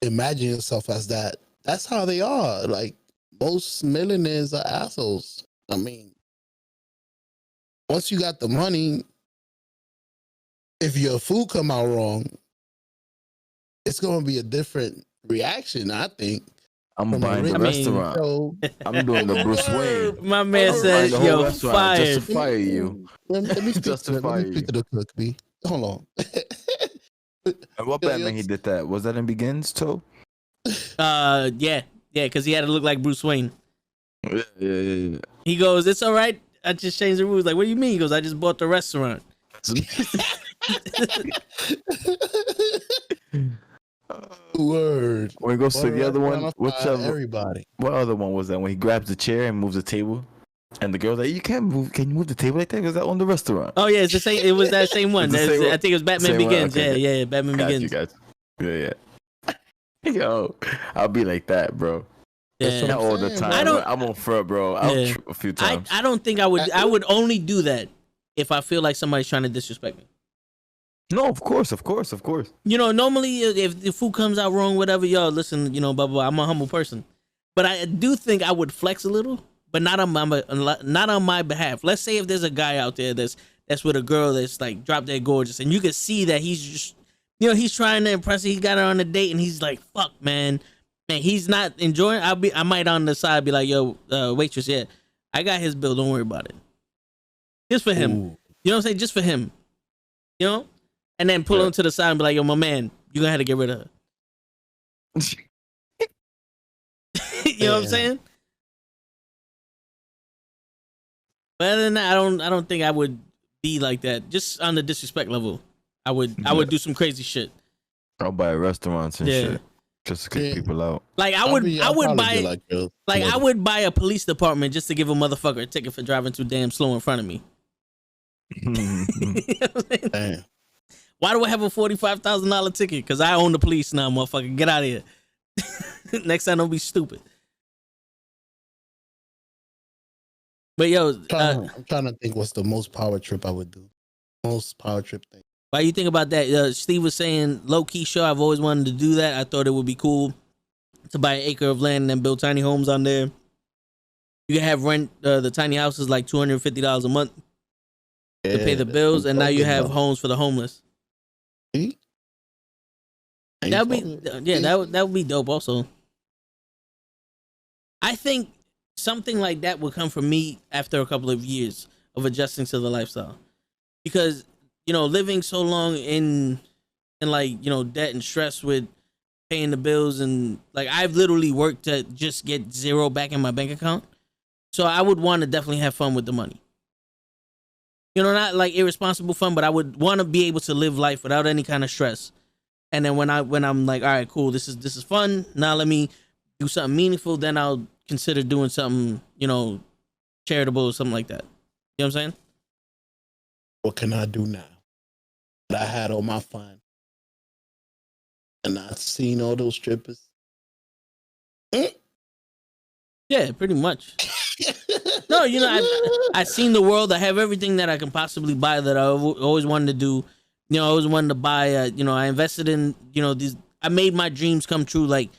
imagine yourself as that. That's how they are. Like, most millionaires are assholes. I mean, once you got the money, if your food come out wrong, it's going to be a different reaction, I think. I'm buying the restaurant. I'm doing the Bruce Wayne. My man says, yo, fire. Just to fire you. Let me speak to the cook, B. Hold on. And what Batman he did that? Was that in Begins too? Yeah, because he had to look like Bruce Wayne. Yeah. He goes, it's all right. I just changed the rules. Like, what do you mean? He goes, I just bought the restaurant. Word. When he goes to the other one, everybody. What other one was that? When he grabs the chair and moves the table, and the girl's like, "You can't move. Can you move the table like that? Because that on the restaurant." Oh yeah, it's the same. It was that same one. I think it was Batman Begins. Okay. Yeah, Batman Begins. Yeah. Yo, I'll be like that, bro. Yeah. Not all the time. I'm on front, bro. A few times. I don't think I would. I would only do that if I feel like somebody's trying to disrespect me. No, of course. You know, normally if the food comes out wrong, whatever, yo, listen, you know, blah, blah, blah. I'm a humble person. But I do think I would flex a little, but not on my behalf. Let's say if there's a guy out there that's with a girl that's like drop dead gorgeous, and you can see that he's just, you know, he's trying to impress her. He got her on a date, and he's like, fuck, man, he's not enjoying. I might on the side be like, yo, waitress, yeah, I got his bill. Don't worry about it. Just for him. Ooh. You know what I'm saying? Just for him. You know? And then pull him to the side and be like, yo, my man, you're going to have to get rid of her. You know what I'm saying? But other than that, I don't think I would be like that. Just on the disrespect level, I would do some crazy shit. I'll buy restaurants and shit just to kick people out. Like I would buy a police department just to give a motherfucker a ticket for driving too damn slow in front of me. You know what I'm saying? Damn. Why do I have a $45,000 ticket? Because I own the police now, motherfucker. Get out of here. Next time, don't be stupid. But yo, I'm trying to think what's the most power trip I would do. Most power trip thing. Why you think about that? Steve was saying, low key, sure, I've always wanted to do that. I thought it would be cool to buy an acre of land and then build tiny homes on there. You can have rent the tiny houses like $250 a month to pay the bills, and now you have homes for the homeless. That would be dope. Also, I think something like that would come from me after a couple of years of adjusting to the lifestyle, because you know, living so long in like, you know, debt and stress with paying the bills, and like I've literally worked to just get zero back in my bank account. So I would want to definitely have fun with the money. You know, not like irresponsible fun, but I would want to be able to live life without any kind of stress. And then when I'm like, all right, cool, this is fun. Now let me do something meaningful. Then I'll consider doing something, you know, charitable or something like that. You know what I'm saying? What can I do now that I had all my fun and I've seen all those strippers? Yeah, pretty much. No, you know, I've seen the world. I have everything that I can possibly buy that I've always wanted to do. You know, I always wanted to buy, you know, I invested in, you know, these, I made my dreams come true. Like,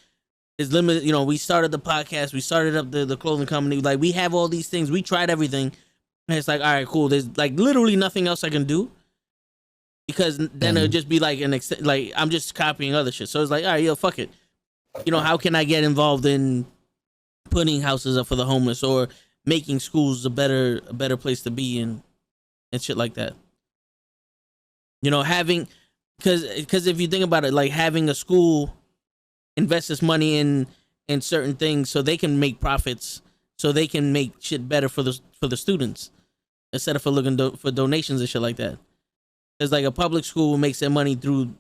it's limited, you know, we started the podcast, we started up the clothing company. Like, we have all these things. We tried everything. And it's like, all right, cool. There's like literally nothing else I can do, because then it'll just be like like I'm just copying other shit. So it's like, all right, yo, fuck it. You know, how can I get involved in putting houses up for the homeless or making schools a better place to be in and shit like that? You know, having, because if you think about it, like having a school invest this money in certain things so they can make profits, so they can make shit better for the students instead of for looking for donations and shit like that. It's like a public school makes their money through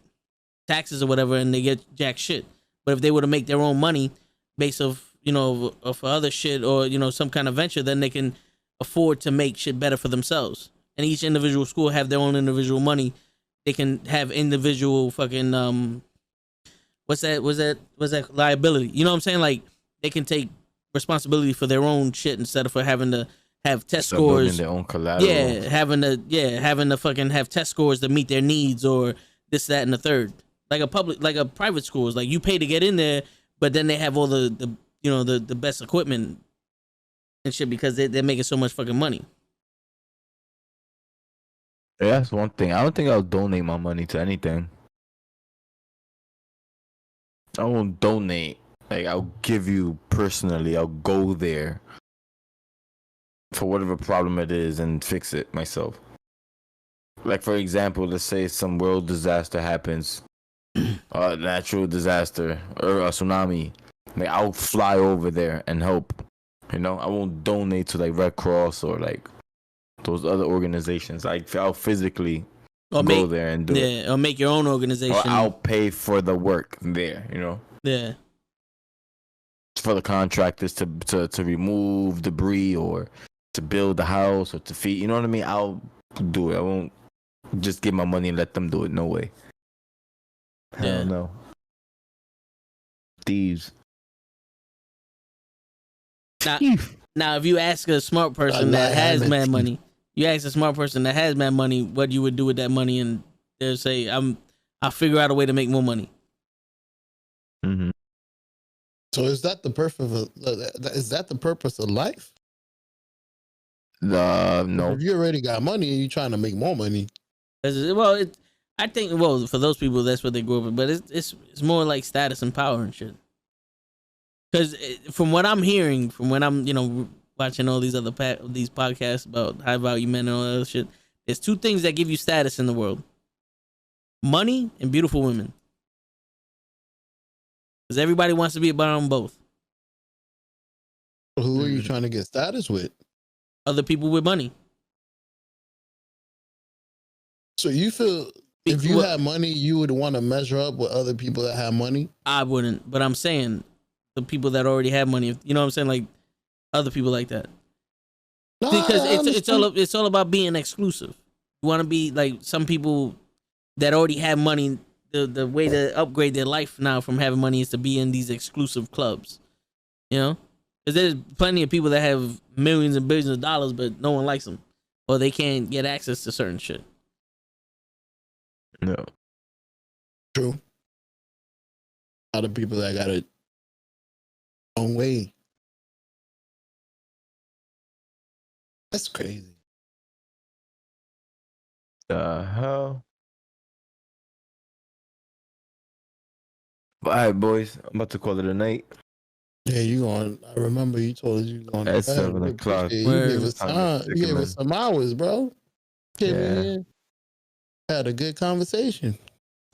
taxes or whatever, and they get jack shit. But if they were to make their own money based off, for other shit or some kind of venture, then they can afford to make shit better for themselves. And each individual school have their own individual money. They can have individual fucking what's that liability? You know what I'm saying? Like they can take responsibility for their own shit instead of for having to have test scores. Their own collateral. Yeah, having to fucking have test scores to meet their needs or this, that, and the third. Like a private school is like you pay to get in there, but then they have all the best equipment and shit because they're making so much fucking money. Yeah, that's one thing. I don't think I'll donate my money to anything. I won't donate. Like, I'll give you personally. I'll go there for whatever problem it is and fix it myself. Like, for example, let's say some world disaster happens, a natural disaster or a tsunami. Like, I'll fly over there and help. I won't donate to like Red Cross or like those other organizations. I'll physically go there and do it. Or make your own organization. Or I'll pay for the work there, Yeah. For the contractors to remove debris or to build the house or to feed. You know what I mean? I'll do it. I won't just give my money and let them do it. No way. Hell no. Thieves. Now, if you ask a smart person that has mad money, what you would do with that money, and they'll say, I'll figure out a way to make more money. Mm-hmm. So is that the purpose of life? No. If you already got money and you're trying to make more money. Well, I think for those people that's what they grew up with, but it's more like status and power and shit. Because from what I'm hearing, from when I'm watching all these other these podcasts about high value men and all that other shit, there's two things that give you status in the world: money and beautiful women. Because everybody wants to be around both. Who are you trying to get status with? Other people with money. So you feel if you had money, you would want to measure up with other people that have money? I wouldn't, but I'm saying the people that already have money, you know what I'm saying? Like other people like that. Because it's all about being exclusive. You want to be like some people that already have money. The way to upgrade their life now from having money is to be in these exclusive clubs. Because there's plenty of people that have millions and billions of dollars, but no one likes them, or they can't get access to certain shit. No. True. A lot of people that got it own way. That's crazy. The hell? All right, boys. I'm about to call it a night. Yeah, you going? I remember you told us you going at 7 o'clock. You gave us time. You gave us some hours, bro. Had a good conversation.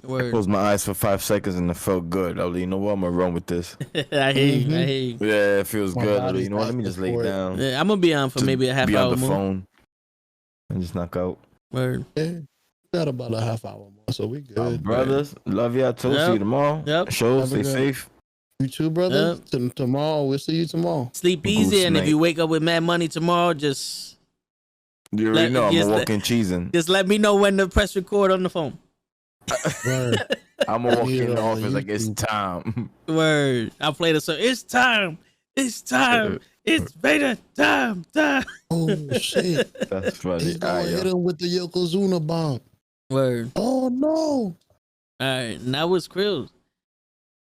I closed my eyes for 5 seconds and it felt good. I was like, you know what? I'm gonna run with this. I hear you. Yeah, it feels good. I was like, you know what? Let me just lay down. Yeah, I'm gonna be on for maybe a half hour more. Be on the phone and just knock out. Word. Yeah. Got about a half hour more, so we good. Brothers, love y'all. See you tomorrow. Yep. Show, stay safe. You too, brother. Yep. Tomorrow, we'll see you tomorrow. Sleep easy, and if you wake up with mad money tomorrow, just you already know I'm a walking cheesing. Just let me know when to press record on the phone. Word. I'm gonna walk in the office like it's time. Word. I'll play the song. It's time. It's time. It's beta time. Oh shit. That's funny. He's gonna hit him with the Yokozuna bomb. Word. Oh no. All right, and that was Krills.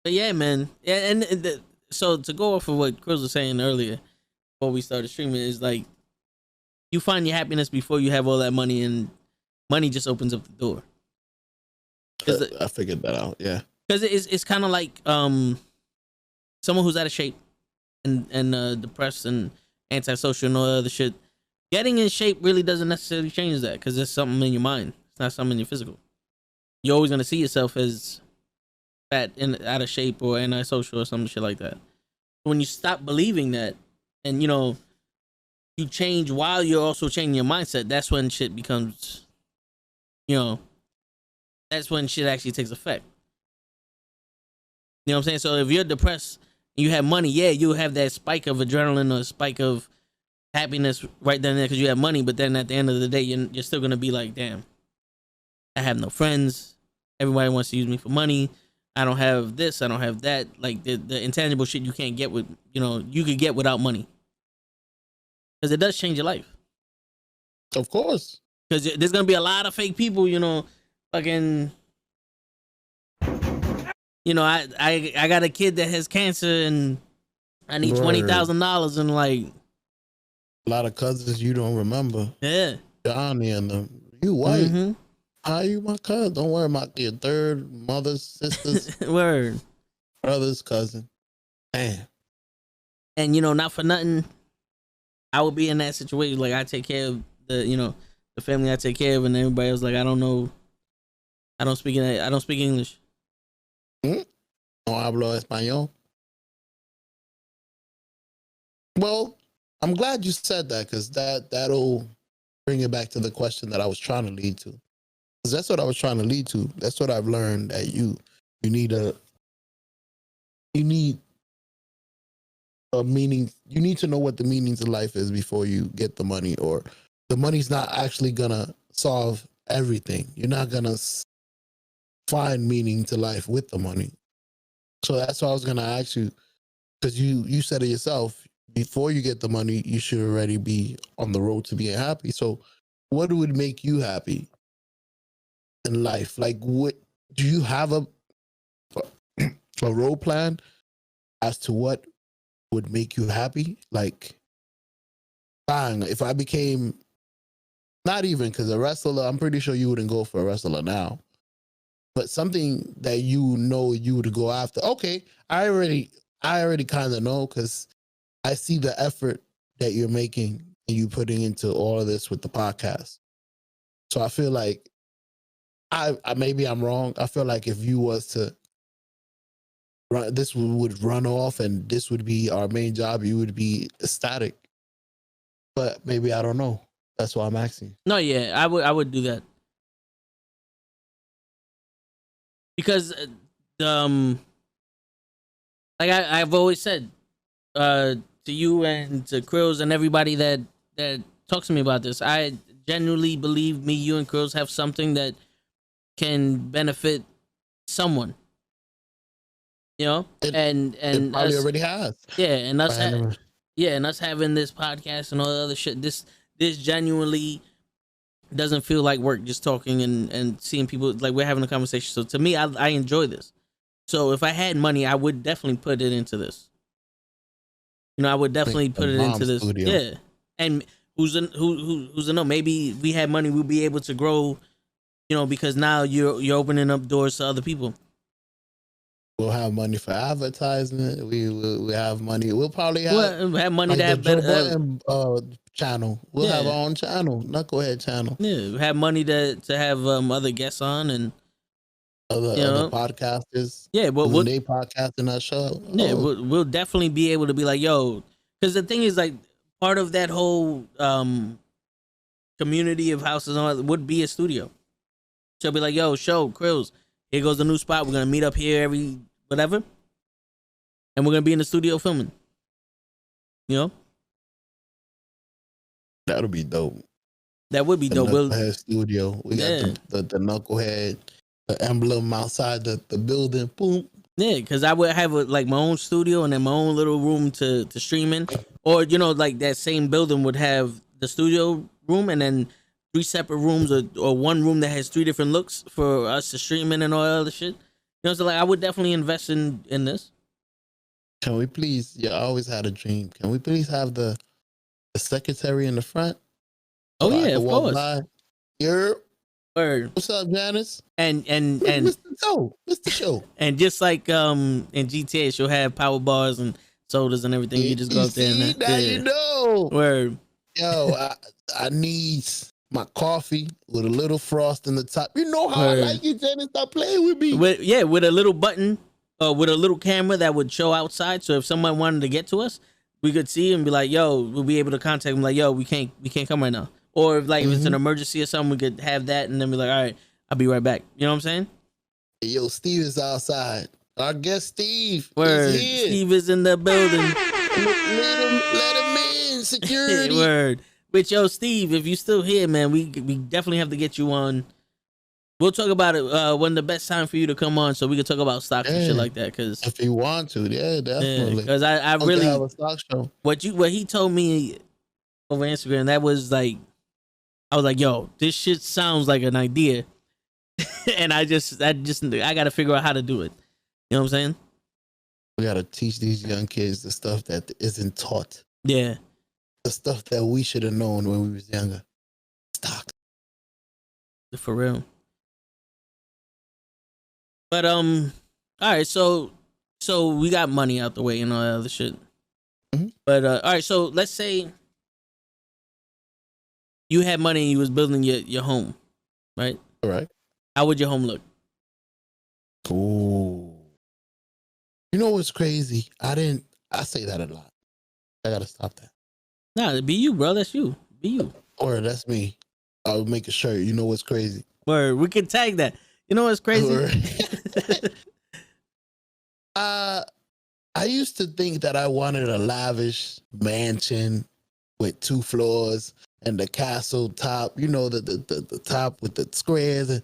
But yeah, man. Yeah, and so to go off of what Krills was saying earlier, before we started streaming, is like you find your happiness before you have all that money, and money just opens up the door. I figured that out. Yeah, because it's kind of like someone who's out of shape and depressed and antisocial and all that other shit. Getting in shape really doesn't necessarily change that, because there's something in your mind. It's not something in your physical. You're always gonna see yourself as fat and out of shape or antisocial or some shit like that. When you stop believing that, and you change while you're also changing your mindset, that's when shit becomes, that's when shit actually takes effect. You know what I'm saying? So if you're depressed, you have money, yeah, you'll have that spike of adrenaline or spike of happiness right then and there because you have money. But then at the end of the day, you're still gonna be like, damn, I have no friends. Everybody wants to use me for money. I don't have this. I don't have that. Like the intangible shit you can't get with, you could get without money. Because it does change your life. Of course. Because there's gonna be a lot of fake people, fucking. I got a kid that has cancer and I need $20,000 and like. A lot of cousins you don't remember. Yeah. Johnny and them. You white. Mm-hmm. How you my cousin? Don't worry about your third mother's sisters. Word. Brother's cousin. Damn. And not for nothing, I would be in that situation. Like I take care of the family I take care of, and everybody else like I don't know. I don't speak English. No hablo español. Well, I'm glad you said that because that'll bring it back to the question that I was trying to lead to. Because that's what I was trying to lead to. That's what I've learned that you need a meaning. You need to know what the meanings of life is before you get the money, or the money's not actually gonna solve everything. You're not gonna find meaning to life with the money. So that's why I was gonna ask you, because you said it yourself. Before you get the money, you should already be on the road to being happy. So what would make you happy in life? Like, what do you have a road plan as to what would make you happy? Like, fine, if I became, not even because a wrestler, I'm pretty sure you wouldn't go for a wrestler now, but something that you would go after. Okay, I already kind of know because I see the effort that you're making and you putting into all of this with the podcast. So I feel like I maybe I'm wrong. I feel like if you was to run, this would run off and this would be our main job, you would be ecstatic. But maybe I don't know. That's why I'm asking. No, yeah, I would do that. Because like I've always said to you and to Krills and everybody that talks to me about this, I genuinely believe you and Krills have something that can benefit someone. And it probably us, already has. Yeah, and us and us having this podcast and all the other shit, this genuinely doesn't feel like work, just talking and seeing people, like we're having a conversation. So to me, I enjoy this. So if I had money, I would definitely put it into this. I would definitely put it into this. Studio. Yeah. And who's to know? Maybe if we had money, we'll be able to grow, because now you're opening up doors to other people. We'll have money for advertisement. We have money. We'll probably have money to have better channel. We'll have our own channel, Nukkle HeDD channel. Yeah, we have money to have other guests on and other podcasters. Yeah, but they podcast in our show. Yeah, we'll definitely be able to be like, yo, because the thing is, like, part of that whole community of houses would be a studio. So be like, yo, Krills, here goes the new spot. We're gonna meet up here every whatever, and we're gonna be in the studio filming. That'll be dope. That would be dope. Nukkle HeDD studio. We got the Nukkle HeDD, the emblem outside the building. Boom. Yeah, because I would have my own studio and then my own little room to stream in, or like that same building would have the studio room and then 3 separate rooms, or one room that has 3 different looks for us to stream in and all that other shit. So like I would definitely invest in this. Can we please? You always had a dream. Can we please have the secretary in the front? Oh yeah, of course. Word. What's up, Janice? And Mr. Show. And just like in GTA, she'll have power bars and sodas and everything. You just go up there and now you know. Word. Yo, I need my coffee with a little frost in the top. You know how I like you, Janice. Stop playing with me. With a little button, with a little camera that would show outside. So if someone wanted to get to us, we could see and be like, yo, we'll be able to contact them like, yo, we can't come right now. Or if it's an emergency or something, we could have that and then be like, all right, I'll be right back. You know what I'm saying? Yo, Steve is outside. Our guest Steve Word. is here. Steve is in the building. Let him in. Security. Word. But yo, Steve, if you still here, man, we definitely have to get you on. We'll talk about it when the best time for you to come on, so we can talk about stocks and shit like that. Cause if you want to, yeah, definitely. Because I really have a stock show. What he told me over Instagram, that was like, I was like, yo, this shit sounds like an idea, and I gotta figure out how to do it. You know what I'm saying? We gotta teach these young kids the stuff that isn't taught. Yeah, the stuff that we should have known when we was younger. Stock. For real. But all right, so we got money out the way and all that other shit. Mm-hmm. But all right, so let's say you had money and you was building your home, right? All right. How would your home look? Ooh. You know what's crazy? I say that a lot. I gotta stop that. Nah, be you, bro. That's you. Be you. Or that's me. I'll make a shirt. You know what's crazy? Word. We can tag that. You know what's crazy? I used to think that I wanted a lavish mansion with 2 floors and the castle top, you know, the top with the squares.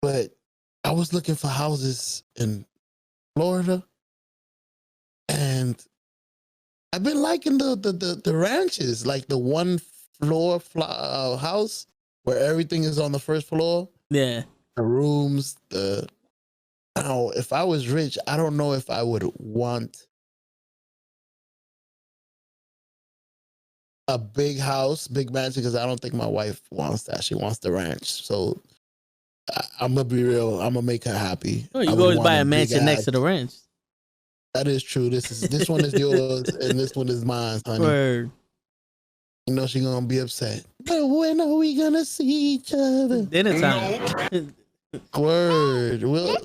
But I was looking for houses in Florida, and I've been liking the ranches, like the 1 floor house where everything is on the first floor. Yeah. The rooms, if I was rich, I don't know if I would want a big house, big mansion, because I don't think my wife wants that. She wants the ranch. So I'm gonna be real. I'm gonna make her happy. Oh, you always buy a mansion next to the ranch. That is true. This one is yours, and this one is mine, honey. Word. You know she's gonna be upset. But when are we gonna see each other? Dinner time. Word. We'll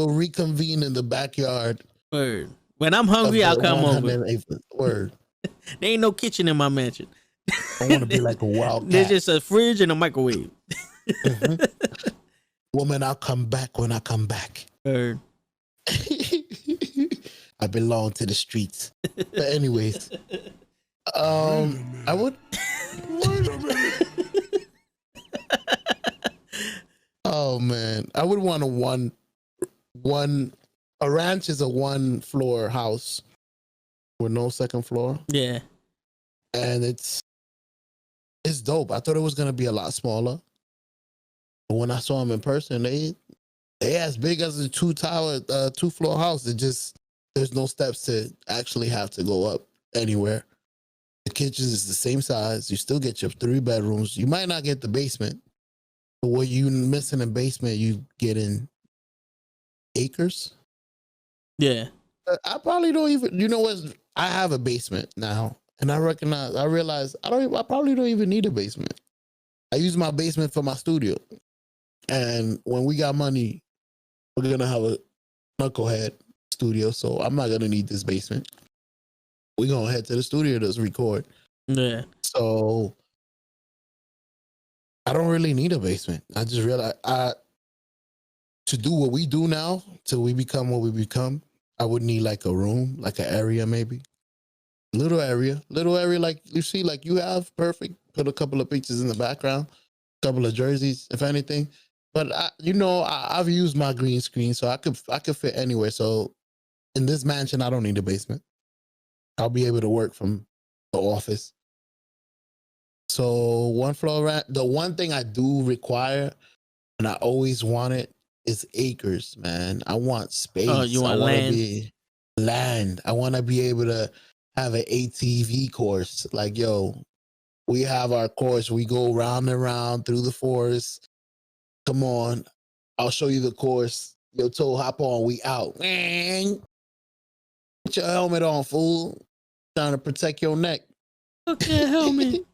reconvene in the backyard. Word. When I'm hungry, I'll come over. Word. There ain't no kitchen in my mansion. I want to be like a wild cat. There's just a fridge and a microwave. Mm-hmm. Woman, I'll come back when I come back. Word. I belong to the streets. But anyways, I would. Wait a minute. Oh man, I would want a ranch is a 1 floor house with no second floor. Yeah, and it's dope. I thought it was gonna be a lot smaller, but when I saw them in person, they as big as a 2 floor house. It just, there's no steps to actually have to go up anywhere. The kitchen is the same size. You still get your 3 bedrooms. You might not get the basement. But what you miss in the basement, you get in acres. Yeah. I probably don't even, you know what? I have a basement now, and I realize I probably don't even need a basement. I use my basement for my studio. And when we got money, we're going to have a Knucklehead studio. So I'm not going to need this basement. We're going to head to the studio to record. Yeah. So I don't really need a basement. I just realized to do what we do now, till we become what we become, I would need like a room, like an area maybe. Little area like you see, like you have, perfect. Put a couple of pictures in the background, a couple of jerseys, if anything. But I've used my green screen, so I could fit anywhere. So in this mansion, I don't need a basement. I'll be able to work from the office. So 1 floor, the one thing I do require, and I always wanted, is acres, man. I want space. Oh, you want land? Land. I want to be able to have an ATV course. Like, yo, we have our course. We go round and round through the forest. Come on. I'll show you the course. Yo, Toe, hop on. We out. Put your helmet on, fool. Trying to protect your neck. Okay, helmet.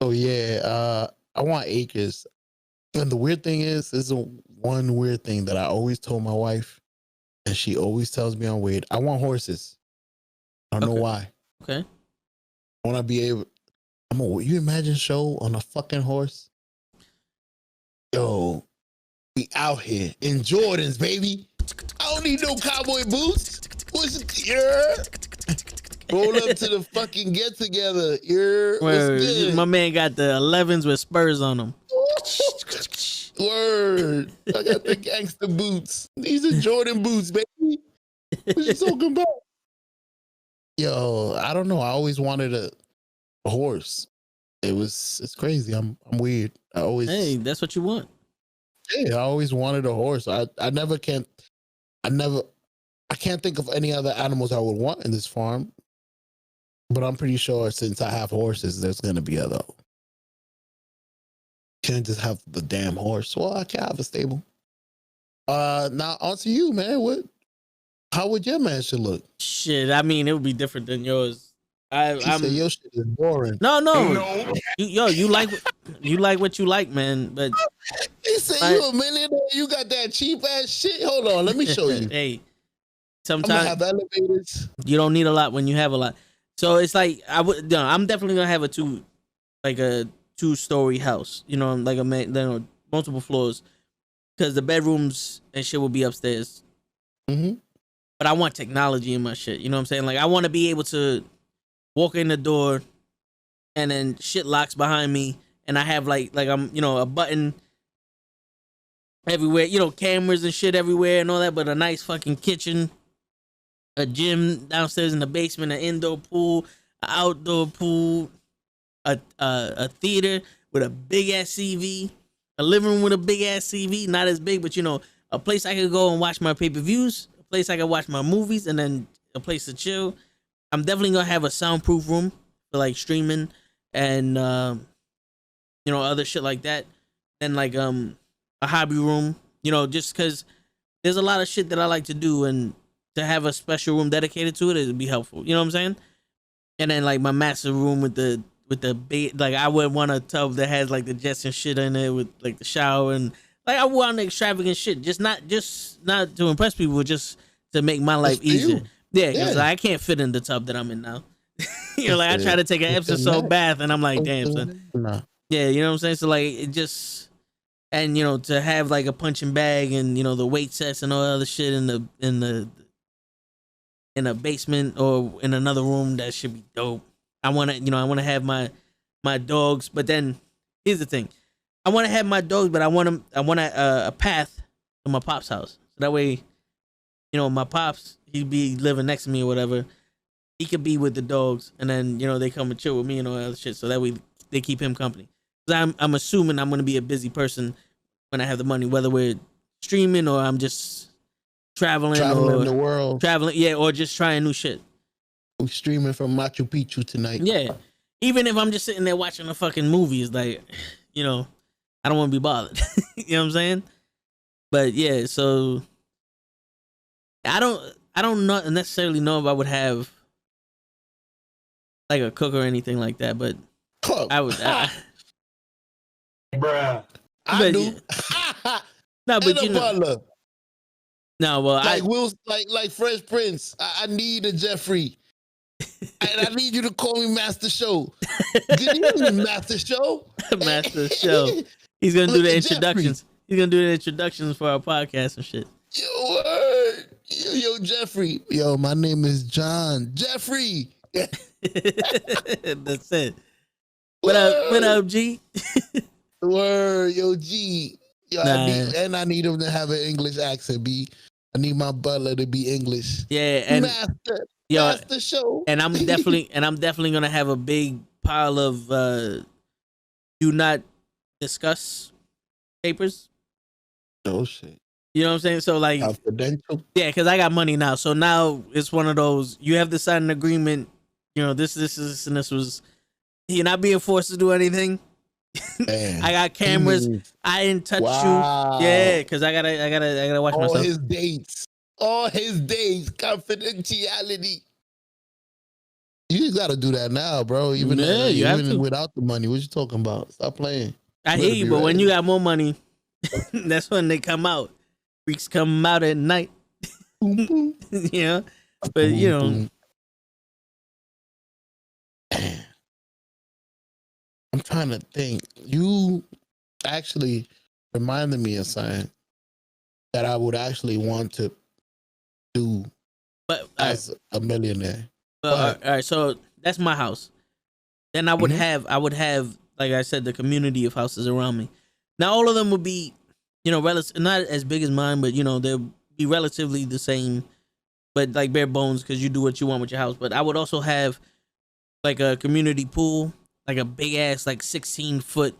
Oh yeah, I want acres. And the weird thing is one weird thing that I always told my wife, and she always tells me I'm weird. I want horses. I don't know why. Okay. I want to be able. You imagine show on a fucking horse? Yo, We out here in Jordans, baby. I don't need no cowboy boots. Roll up to the fucking get together. My man got the 11s with Spurs on them. Word. I got the gangster boots. These are Jordan boots, baby. What you talking about? Yo, I don't know. I always wanted a horse. It's crazy. I'm weird. Hey, that's what you want. Yeah, I always wanted a horse. I can't think of any other animals I would want in this farm. But I'm pretty sure since I have horses, there's gonna be other. Can't just have the damn horse. Well, I can't have a stable. Now on to you, man. How would your mansion look? Shit, I mean, it would be different than yours. I'm your shit is boring. No. You like what you like, man. But he said you a millionaire. You got that cheap ass shit. Hold on, let me show you. Hey, sometimes have elevators. You don't need a lot when you have a lot. So it's like I'm definitely gonna have a 2-story house. You know, like multiple floors, because the bedrooms and shit will be upstairs. Mm-hmm. But I want technology in my shit. You know what I'm saying? Like I want to be able to walk in the door, and then shit locks behind me, and I have like I'm a button everywhere. Cameras and shit everywhere and all that. But a nice fucking kitchen. A gym downstairs in the basement, an indoor pool, an outdoor pool, a theater with a big ass TV, a living room with a big ass TV, not as big, but a place I could go and watch my pay-per-views, a place I could watch my movies, and then a place to chill. I'm definitely gonna have a soundproof room for like streaming and other shit like that. Then like a hobby room, just because there's a lot of shit that I like to do, and to have a special room dedicated to it would be helpful. You know what I'm saying? And then like my master room with the bed, like I would want a tub that has like the jets and shit in it with like the shower, and like I want extravagant shit, just not to impress people, just to make my life easier. Yeah, because I can't fit in the tub that I'm in now. Like I try to take an Epsom bath and I'm like, damn son. Nah. Yeah, you know what I'm saying? So like it just, and to have like a punching bag and the weight sets and all other shit in a basement or in another room, that should be dope. I want to have my dogs, but then here's the thing. I want to have my dogs, but I want a path to my pop's house. So that way, my pops, he'd be living next to me or whatever. He could be with the dogs, and then, they come and chill with me and all that other shit. So that way they keep him company. Cause I'm assuming I'm going to be a busy person when I have the money, whether we're streaming or I'm just traveling the world, or just trying new shit. We're streaming from Machu Picchu tonight. Yeah, even if I'm just sitting there watching the fucking movies, like, I don't want to be bothered. You know what I'm saying? But yeah, so I don't necessarily know if I would have like a cook or anything like that, but I would. Bruh, I do. No, but butler. No, well, like Fresh Prince. I need a Jeffrey, and I need you to call me Master Show. Good evening, Master Show. Master Show. He's gonna do the introductions. Jeffrey. He's gonna do the introductions for our podcast and shit. Yo, Jeffrey. Yo, my name is John Jeffrey. That's it. What up, G? Word, yo, G. Yo, I need him to have an English accent, B. I need my butler to be English. Yeah, and Master Show. And I'm definitely gonna have a big pile of do not discuss papers. Oh shit. You know what I'm saying? So like confidential. Yeah, because I got money now. So now it's one of those, you have to sign an agreement, this and this was, you're not being forced to do anything. I got cameras. I didn't touch you. Yeah, because I gotta watch myself. All his dates, confidentiality. You just gotta do that now, bro. Even without the money. What you talking about? Stop playing. I hear you, but when you got more money, that's when they come out. Freaks come out at night. Yeah, but I'm trying to think. You actually reminded me of something. that I would actually want to do as a millionaire. All right, so that's my house. Then I would have, like I said, the community of houses around me. Now all of them would be, relative, not as big as mine, but they'll be relatively the same, but like bare bones because you do what you want with your house. But I would also have like a community pool, like a big ass, like 16-foot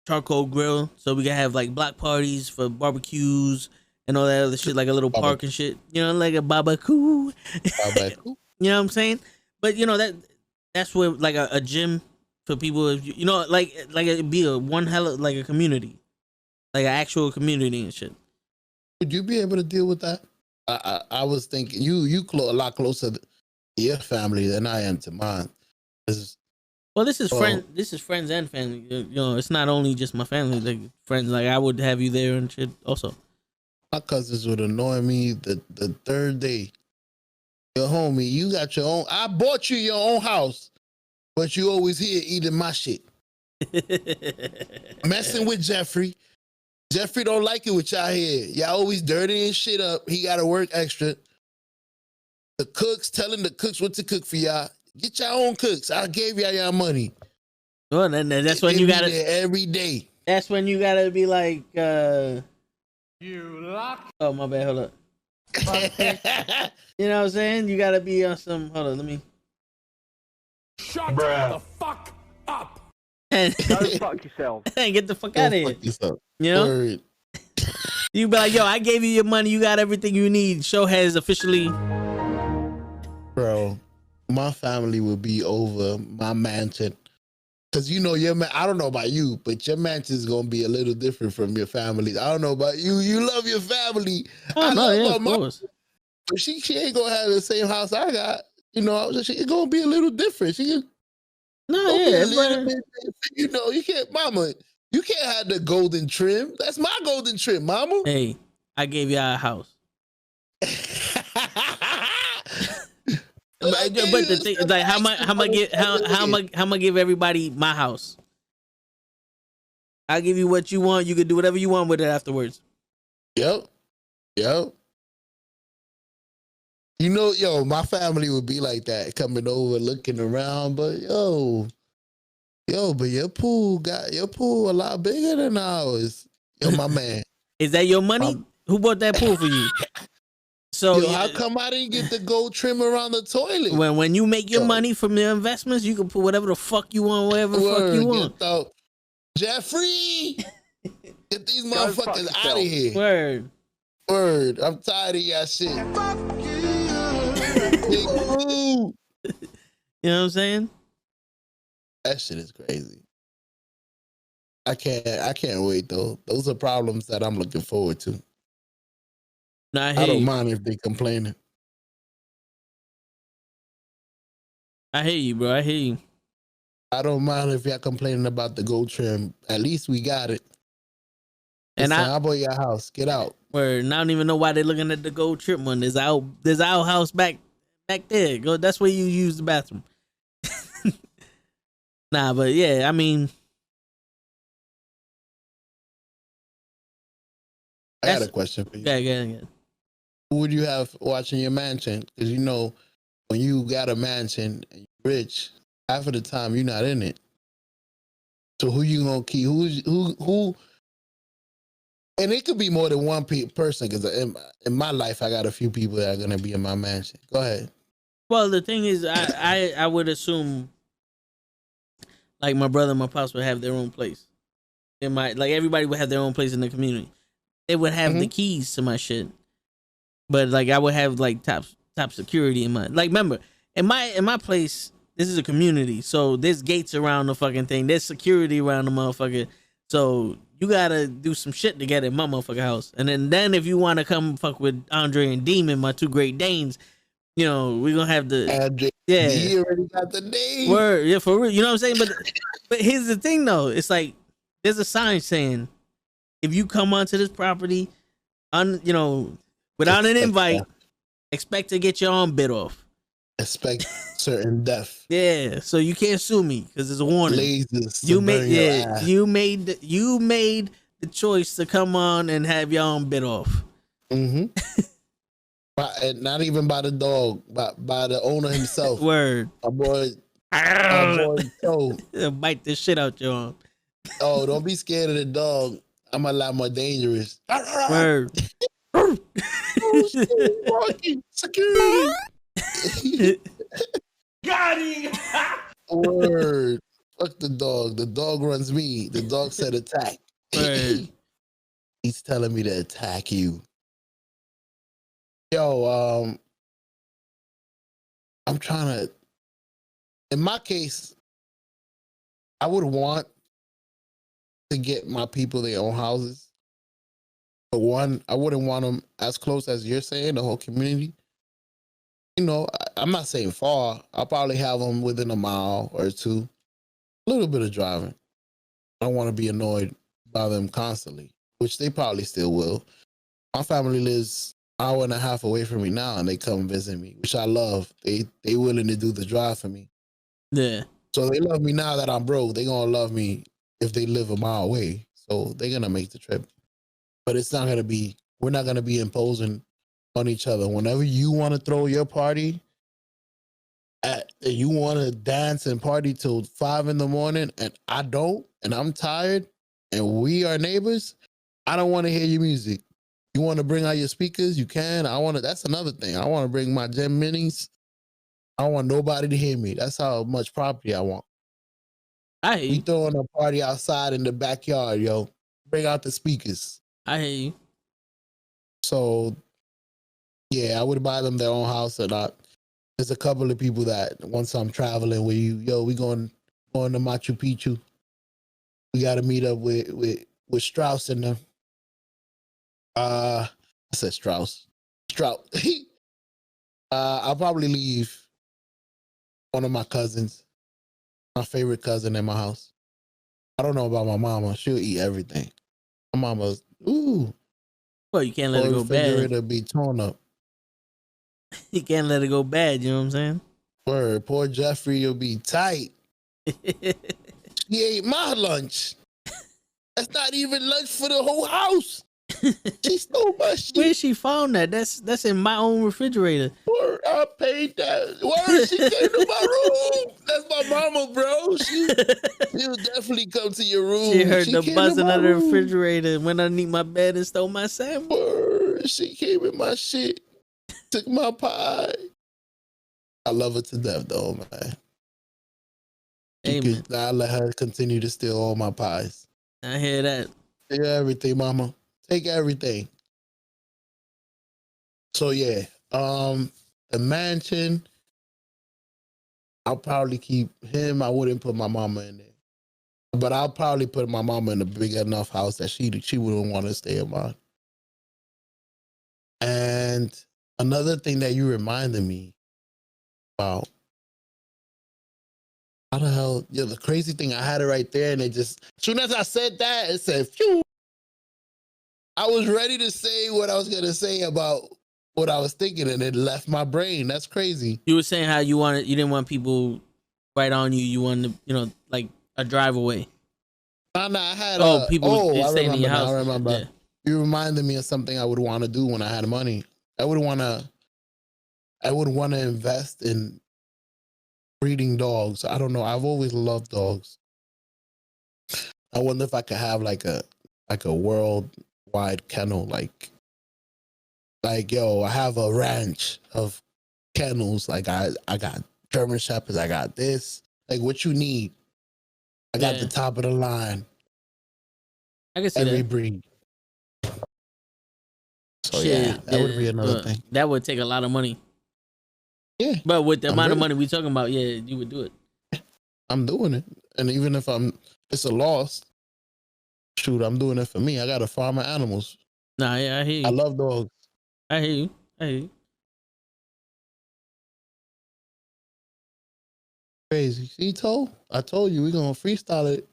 charcoal grill, so we can have like block parties for barbecues and all that other shit, like a little park and shit, like a barbecue. You know what I'm saying? But that's where like a gym for people, if like it'd be a one hell of like a community, like an actual community and shit. Would you be able to deal with that? I was thinking you a lot closer to your family than I am to mine. Well, this is friends and family. It's not only just my family, like friends. Like I would have you there and shit also. My cousins would annoy me the third day. Yo, homie, you got your own. I bought you your own house, but you always here eating my shit. Messing with Jeffrey. Jeffrey don't like it with y'all here. Y'all always dirtying shit up. He got to work extra. The cooks, telling the cooks what to cook for y'all. Get your own cooks. I gave y'all money. Well, then that's when you gotta every day. That's when you gotta be like, you lot. Oh my bad. Hold up. You know what I'm saying? You gotta be on some. Hold on. Let me. Shut the fuck up. And go fuck yourself. And get the fuck out of here. Yourself. You be like, yo, I gave you your money. You got everything you need. Show has officially. Bro, my family will be over my mansion. Cause your man, I don't know about you, but your mansion is gonna be a little different from your family. I don't know about you. You love your family. Of course. But she ain't gonna have the same house I got. She's gonna be a little different. You can't, mama. You can't have the golden trim. That's my golden trim, mama. Hey, I gave y'all a house. But the thing is, like, how am I give everybody my house? I'll give you what you want. You can do whatever you want with it afterwards. Yep. My family would be like that, coming over, looking around, but but your pool a lot bigger than ours. Yo, my man. Is that your money? Who bought that pool for you? So how come I didn't get the gold trim around the toilet? When you make your money from your investments, you can put whatever the fuck you want, whatever the fuck you want. Jeffrey, get these motherfuckers out of here. Word. I'm tired of y'all shit. Fuck you. You know what I'm saying? That shit is crazy. I can't wait though. Those are problems that I'm looking forward to. I don't mind if they complaining. I hear you, bro. I hear you. I don't mind if y'all complaining about the gold trim. At least we got it. And I bought your house. Get out. Word. And I don't even know why they're looking at the gold trim one. There's our house back there. Go. That's where you use the bathroom. Nah, but yeah, I mean, I got a question for you. Yeah. Who would you have watching your mansion? Because when you got a mansion and you're rich, half of the time you're not in it. So who you gonna keep? Who? And it could be more than one person. Because in my life, I got a few people that are gonna be in my mansion. Go ahead. Well, the thing is, I would assume, like my brother and my pops would have their own place. Everybody would have their own place in the community. They would have the keys to my shit. But like I would have like top security in my, like, remember in my place, this is a community, so there's gates around the fucking thing, there's security around the motherfucker, so you gotta do some shit to get in my motherfucking house. And then if you want to come fuck with Andre and Demon, my two Great Danes, we're gonna have the He already got the name. Word, yeah, for real. You know what I'm saying? But here's the thing though, it's like there's a sign saying if you come onto this property without an invite, expect to get your arm bit off. Expect certain death. Yeah, so you can't sue me because there's a warning. Lasers. You made the choice to come on and have your own bit off. Mm-hmm. Not even by the dog, by the owner himself. Word. My boy Toe. Bite the shit out your arm. Oh, don't be scared of the dog. I'm a lot more dangerous. Word. Oh, shit, walking. Security. Got him! Word. Fuck the dog. The dog runs me. The dog said attack. Word. He's telling me to attack you. Yo, I'm trying to. In my case, I would want to get my people their own houses. For one, I wouldn't want them as close as you're saying, the whole community. You know, I'm not saying far. I'll probably have them within a mile or two. A little bit of driving. I don't want to be annoyed by them constantly, which they probably still will. My family lives an hour and a half away from me now, and they come visit me, which I love. They willing to do the drive for me. Yeah. So they love me now that I'm broke. They gonna love me if they live a mile away. So they're gonna make the trip. But it's not gonna be. We're not gonna be imposing on each other. Whenever you want to throw your party, you want to dance and party till 5 a.m, and I don't, and I'm tired, and we are neighbors, I don't want to hear your music. You want to bring out your speakers, you can. That's another thing. I want to bring my gem minis. I don't want nobody to hear me. That's how much property I want. I hear you. We throwing a party outside in the backyard, yo. Bring out the speakers. I hear you. So, yeah, I would buy them their own house or not. There's a couple of people that once I'm traveling with you, we going to Machu Picchu. We got to meet up with Strauss and them. I said Strauss. I'll probably leave one of my cousins, my favorite cousin, in my house. I don't know about my mama. She'll eat everything. My mama's, ooh. Well, you can't let it go bad. It'll be torn up. You can't let it go bad, you know what I'm saying? Word, poor Jeffrey, you'll be tight. He ate my lunch. That's not even lunch for the whole house. She stole my shit. Where she found that? That's in my own refrigerator. Word, I paid that. Word, she came to my room. That's my mama, bro. She'll definitely come to your room. She heard the buzzing of the refrigerator, went underneath my bed and stole my sandwich. Word, she came in my shit. Took my pie. I love her to death, though, man. I let her continue to steal all my pies. I hear that. Take everything, mama. Take everything. So yeah, the mansion. I'll probably keep him. I wouldn't put my mama in there, but I'll probably put my mama in a big enough house that she wouldn't want to stay in mine. And another thing that you reminded me about. How the hell? Yeah, the crazy thing, I had it right there, and it just, as soon as I said that, it said, phew. I was ready to say what I was going to say about what I was thinking, and it left my brain. That's crazy. You were saying how you didn't want people right on you. You wanted, like a drive away. No, I had people staying in your house. I remember. Yeah. You reminded me of something I would want to do when I had money. I would want to invest in breeding dogs. I don't know. I've always loved dogs. I wonder if I could have like a worldwide kennel, like yo, I have a ranch of kennels. Like I got German Shepherds. I got this. Like what you need. I got the top of the line. I can see every that. breed. So yeah, that would be another thing. That would take a lot of money. Yeah. But with the amount of money we talking about, yeah, you would do it. I'm doing it. And even if it's a loss, shoot, I'm doing it for me. I got a farm of animals. Nah, yeah, I hear you. I love dogs. I hear you. Crazy. See, I told you we're going to freestyle it.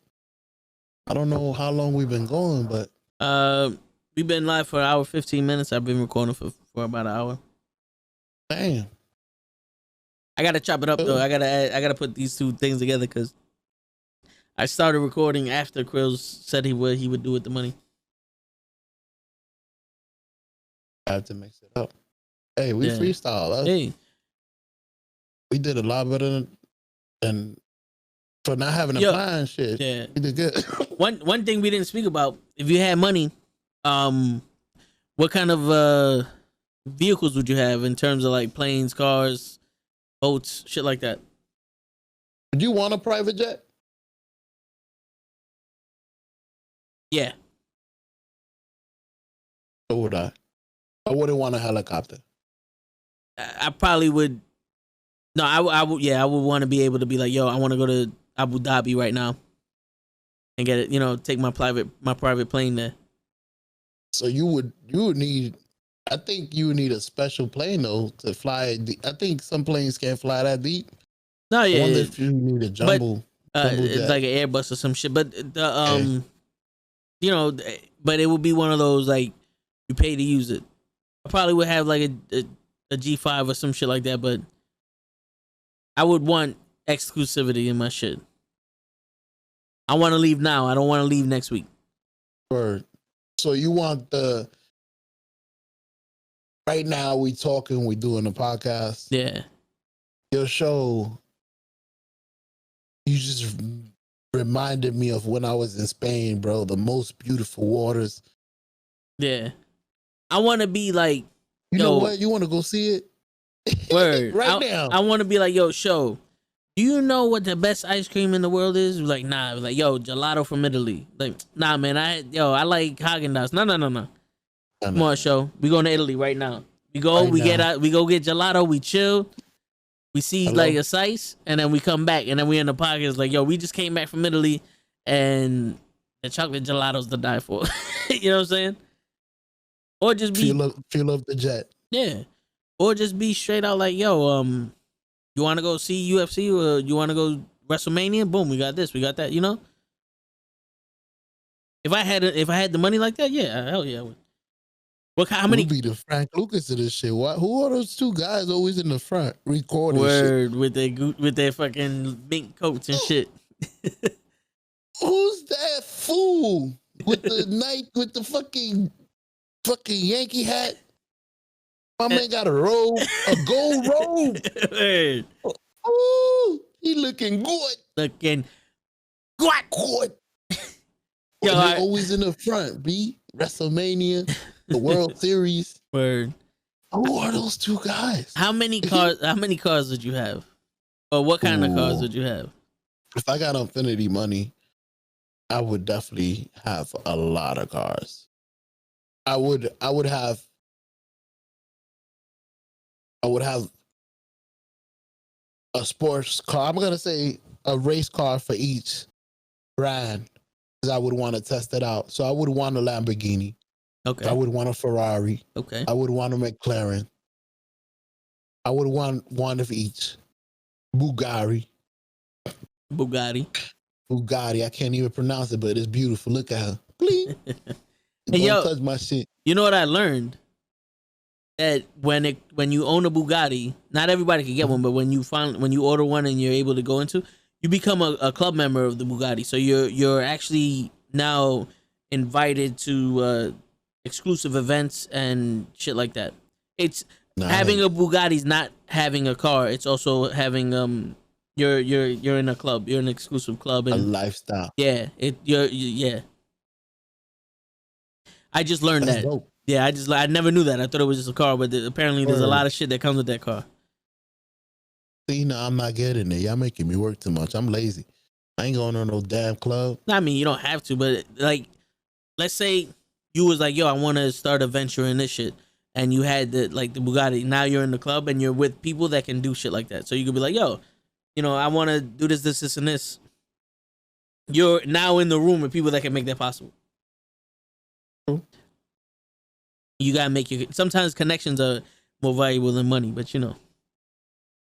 I don't know how long we've been going, but. We've been live for an hour, 15 minutes. I've been recording for about an hour. Damn. I gotta chop it up though. I gotta put these two things together because I started recording after Krills said he would do with the money. I have to mix it up. Hey, we freestyle. Hey, we did a lot better than for not having a plan. Shit, yeah, we did good. one thing we didn't speak about: if you had money, what kind of vehicles would you have in terms of like planes, cars, boats, shit like that? Would you want a private jet? Yeah. So would I. I wouldn't want a helicopter. I probably would. No, I would. Yeah, I would want to be able to be like, yo, I want to go to Abu Dhabi right now and get it. You know, take my private plane there. So you would need. I think you would need a special plane though to fly. I think some planes can't fly that deep. No, yeah. I wonder if you need a jumbo. It's like an Airbus or some shit. But the you know, but it would be one of those like you pay to use it. I probably would have like a G5 or some shit like that, but I would want exclusivity in my shit. I want to leave now. I don't want to leave next week. Word. So you want the right now we talking, we doing a podcast. Yeah. Your show, you just reminded me of when I was in Spain, bro. The most beautiful waters. Yeah. I want to be like, you know what? You want to go see it? Word. now. I want to be like, yo, show. Do you know what the best ice cream in the world is? Like, nah. Like, yo, gelato from Italy. Like, nah, man. I like Haagen-Dazs. No. Come on, show. We going to Italy right now. We go. We get gelato. We chill. We see like a size, and then we come back, and then we in the pockets like, yo, we just came back from Italy, and the chocolate gelato's to die for. You know what I'm saying? Or just be feel up the jet. Yeah. Or just be straight out like, yo, you want to go see UFC or you want to go WrestleMania? Boom, we got this, we got that. You know. If I had the money like that, yeah, hell yeah. I would. How many? Be the Frank Lucas of this shit? What? Who are those two guys always in the front recording? Word shit? with their fucking mink coats and shit. Who's that fool with the night with the fucking Yankee hat? My man got a robe, a gold robe. Hey. Oh, he looking good. Looking good. Yo, always in the front. B WrestleMania, the World Series. Word. Who are those two guys? How many cars would you have? Or what kind of cars would you have? If I got infinity money, I would definitely have a lot of cars. I would have a sports car. I'm gonna say a race car for each brand because I would want to test it out. So I would want a Lamborghini. Okay. I would want a Ferrari. Okay. I would want a McLaren. I would want one of each. Bugatti. I can't even pronounce it, but it's beautiful. Look at her. Please. Hey, don't touch my shit. You know what I learned? That when you own a Bugatti, not everybody can get one, but when you order one and you're able to go into, you become a club member of the Bugatti. So you're actually now invited to exclusive events and shit like that. It's having a Bugatti's not having a car. It's also having you're in a club. You're in an exclusive club and a lifestyle. Yeah, I just learned that. Dope. Yeah, I never knew that. I thought it was just a car, but apparently there's a lot of shit that comes with that car. See, no, I'm not getting it. Y'all making me work too much. I'm lazy. I ain't going to no damn club. I mean, you don't have to, but like, let's say you was like, yo, I want to start a venture in this shit, and you had the Bugatti. Now you're in the club and you're with people that can do shit like that. So you could be like, yo, you know, I want to do this, and this. You're now in the room with people that can make that possible. You gotta make sometimes connections are more valuable than money, but you know.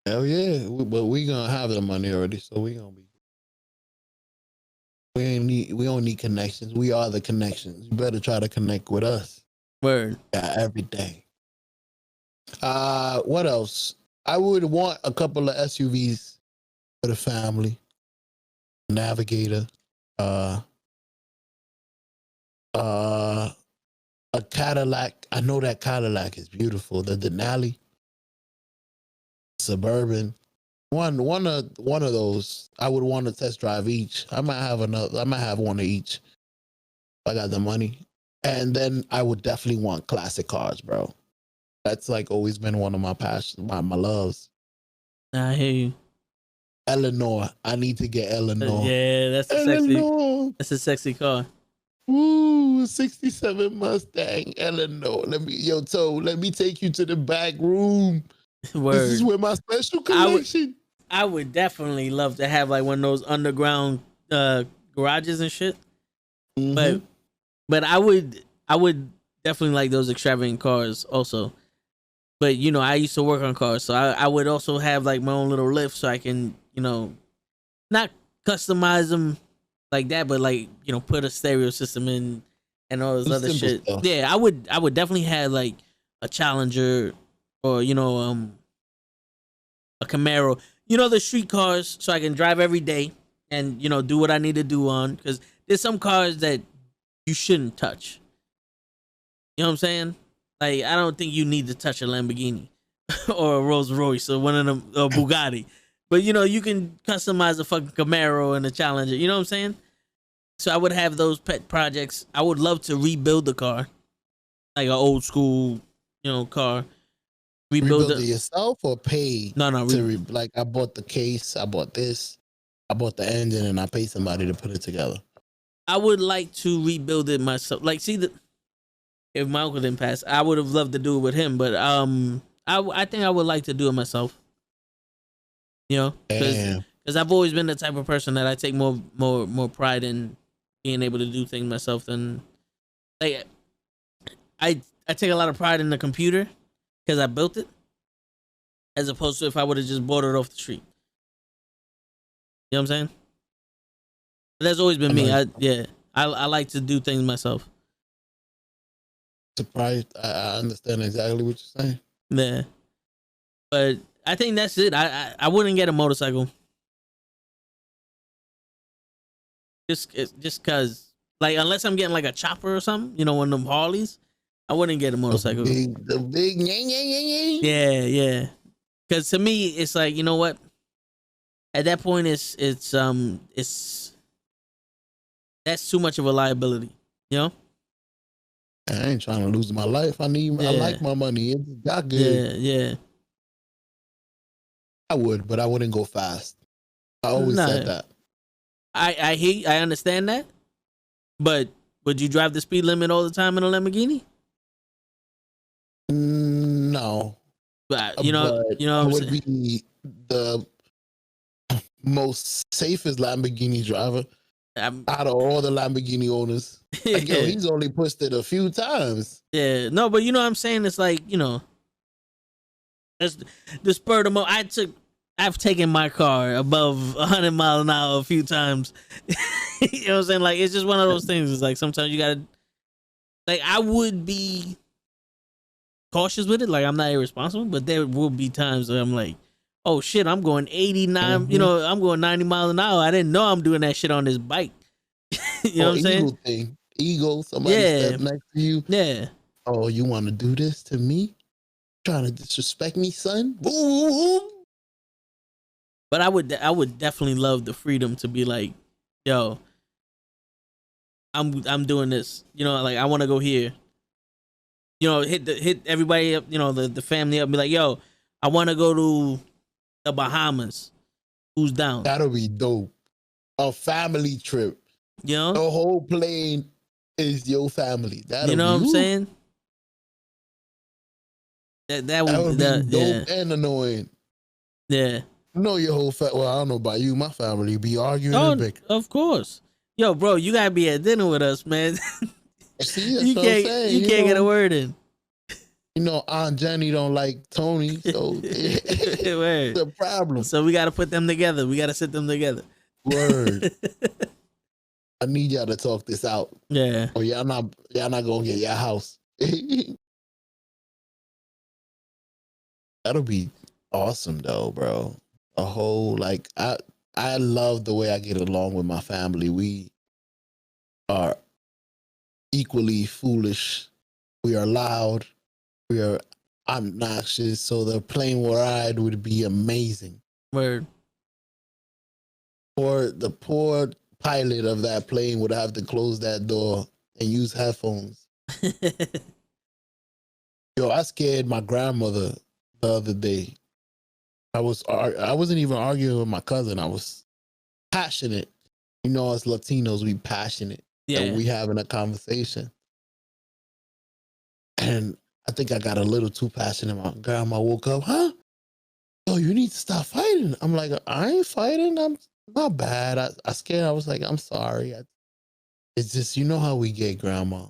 Hell yeah, but we gonna have the money already, so we gonna be. We don't need connections. We are the connections. You better try to connect with us. Word. Yeah, every day. What else? I would want a couple of SUVs for the family. Navigator. a Cadillac. I know that Cadillac is beautiful. The Denali, Suburban. One of those. I would want to test drive each. I might have one of each. If I got the money. And then I would definitely want classic cars, bro. That's like always been one of my passions, my loves. I hear you. Eleanor. I need to get Eleanor. Yeah, that's a sexy car. Ooh, 67 Mustang, Eleanor. Let me take you to the back room. Word. This is where my special collection. I would definitely love to have like one of those underground garages and shit. Mm-hmm. But I would definitely like those extravagant cars also. But you know, I used to work on cars, so I would also have like my own little lift, so I can, you know, not customize them like that, but like, you know, put a stereo system in and all this other shit. Stuff. Yeah, I would definitely have like a Challenger or, you know, a Camaro, you know, the street cars, so I can drive every day and, you know, do what I need to do on, because there's some cars that you shouldn't touch. You know what I'm saying? Like, I don't think you need to touch a Lamborghini or a Rolls Royce or one of them, or Bugatti. But, you know, you can customize a fucking Camaro and a Challenger. You know what I'm saying? So I would have those pet projects. I would love to rebuild the car, like an old school, you know, car. Rebuild it yourself or pay? No. Like, I bought the case, I bought this, I bought the engine, and I paid somebody to put it together. I would like to rebuild it myself. Like, see, if my uncle didn't pass, I would have loved to do it with him. But I think I would like to do it myself. You know, because I've always been the type of person that I take more pride in being able to do things myself than, like, I take a lot of pride in the computer because I built it, as opposed to if I would have just bought it off the street. You know what I'm saying? But that's always been me. I like to do things myself. Surprised. I understand exactly what you're saying. Yeah, but I think that's it. I wouldn't get a motorcycle. Just cause, like, unless I'm getting like a chopper or something, you know, one of them Harleys, I wouldn't get a motorcycle. The big Yeah. Cause to me, it's like, you know what? At that point, it's that's too much of a liability, you know? I ain't trying to lose my life. I like my money. It's got good. Yeah. I would, but I wouldn't go fast. I always said that. I understand that, but would you drive the speed limit all the time in a Lamborghini? No. But you know I would be the most safest Lamborghini driver out of all the Lamborghini owners. Like, yo, he's only pushed it a few times. Yeah, no, but you know what I'm saying? It's like, you know, that's the spur of the moment. I've taken my car above 100 miles an hour a few times. You know what I'm saying? Like, it's just one of those things. It's like sometimes you gotta, like, I would be cautious with it. Like, I'm not irresponsible, but there will be times where I'm like, oh shit, I'm going 89, you know, I'm going 90 miles an hour. I didn't know I'm doing that shit on this bike. You know what I'm saying? Eagle, somebody step next to you. Yeah. Oh, you want to do this to me? Trying to disrespect me, son? Boom. But I would definitely love the freedom to be like, yo, I'm doing this. You know, like, I want to go here. You know, hit everybody up, you know, the family up, and be like, yo, I want to go to the Bahamas. Who's down? That'll be dope. A family trip. You know? The whole plane is your family. You know what I'm saying? That would be dope and annoying. Yeah. You know your whole well, I don't know about you. My family be arguing and bickering. Of course. Yo, bro, you gotta be at dinner with us, man. See, you can't get a word in. You know, Aunt Jenny don't like Tony, so it's a problem. So we gotta put them together. We gotta sit them together. Word. I need y'all to talk this out. Yeah. Or y'all not gonna get your house. That'll be awesome though, bro. A whole, like, I love the way I get along with my family. We are equally foolish We are loud. We are obnoxious. So the plane ride would be amazing. Word. Or the poor pilot of that plane would have to close that door and use headphones. Yo, I scared my grandmother the other day. I wasn't even arguing with my cousin. I was passionate. You know, as Latinos, we passionate. Yeah. And we having a conversation. And I think I got a little too passionate. My grandma woke up, huh? Yo, you need to stop fighting. I'm like, I ain't fighting. I'm not bad. I scared. I was like, I'm sorry. It's just, you know how we get, grandma.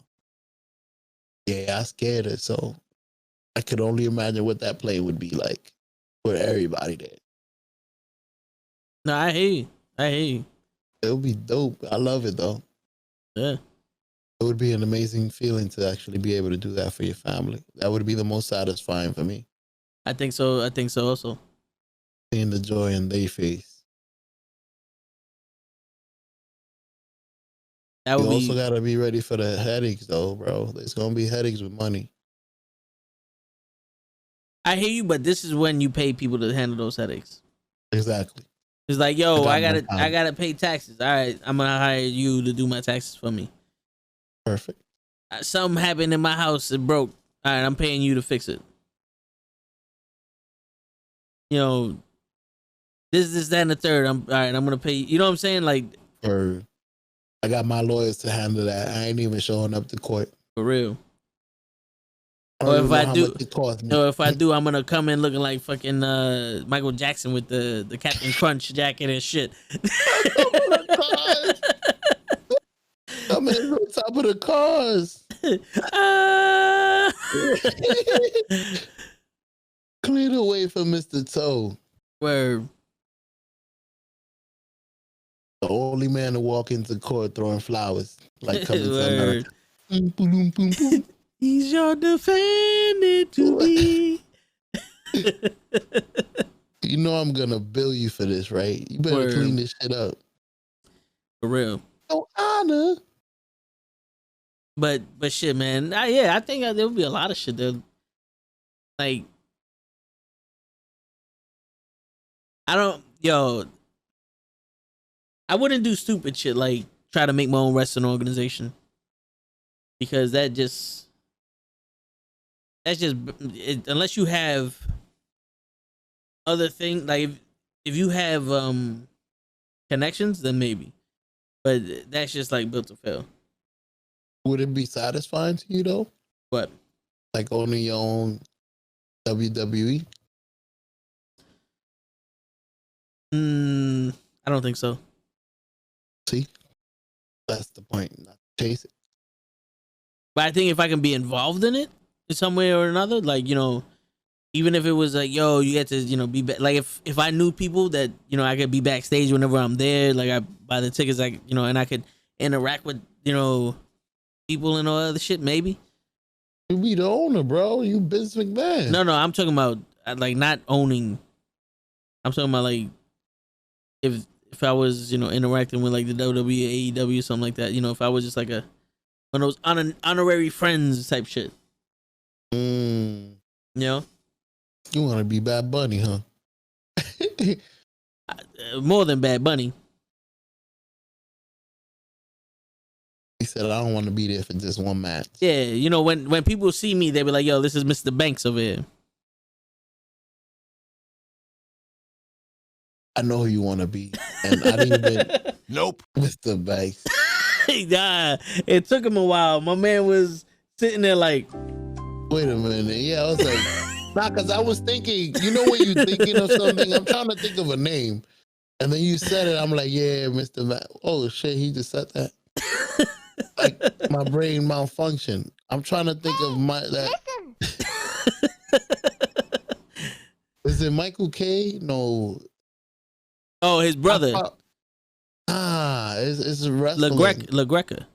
Yeah, I scared her. So I could only imagine what that play would be like for everybody there. No, I hear you. It would be dope. I love it though. Yeah. It would be an amazing feeling to actually be able to do that for your family. That would be the most satisfying for me. I think so also. Seeing the joy in their face. You also got to be ready for the headaches though, bro. There's going to be headaches with money. I hear you, but this is when you pay people to handle those headaches. Exactly. It's like, yo, I gotta pay taxes. All right, I'm gonna hire you to do my taxes for me. Perfect. Something happened in my house. It broke. All right, I'm paying you to fix it. You know, this, that, and the third. I'm gonna pay you. You know what I'm saying? Like, I got my lawyers to handle that. I ain't even showing up to court. For real. Or if I do, I'm gonna come in looking like fucking Michael Jackson with the Captain Crunch jacket and shit. Oh my God. I'm in on top of the cars. Clear the way for Mr. Toe. Where the only man to walk into court throwing flowers like coming to America. Boom, boom, boom, boom. He's your defendant to be. You know I'm gonna bill you for this, right? You better clean this shit up. For real. No honor. But shit, man. I think there'll be a lot of shit there. Like, I wouldn't do stupid shit like try to make my own wrestling organization, because that's just unless you have other things, like if you have connections, then maybe, but that's just like built to fail. Would it be satisfying to you though? What? Like owning your own WWE? I don't think so. See, that's the point. Not to chase it. But I think if I can be involved in it in some way or another, like, you know, even if it was like, yo, you get to, you know, be like if I knew people that, you know, I could be backstage whenever I'm there, like I buy the tickets, like, you know, and I could interact with, you know, people and all other shit, maybe. You be the owner, bro. You Vince McMahon. No, I'm talking about like not owning. I'm talking about like if I was, you know, interacting with like the WWE, AEW, something like that, you know, if I was just like one of those honorary friends type shit. You know? You want to be Bad Bunny, huh? More than Bad Bunny. He said, I don't want to be there for just one match. Yeah, you know, when people see me, they be like, yo, this is Mr. Banks over here. I know who you want to be. And I didn't even... Nope. Mr. Banks. Nah, it took him a while. My man was sitting there like... Wait a minute. Yeah, I was like... Nah, because I was thinking... You know when you're thinking of something? I'm trying to think of a name. And then you said it. I'm like, yeah, Mr. Oh, shit, he just said that. Like, my brain malfunction. I'm trying to think of Is it Michael K? No. Oh, his brother. It's a wrestling. LaGreca.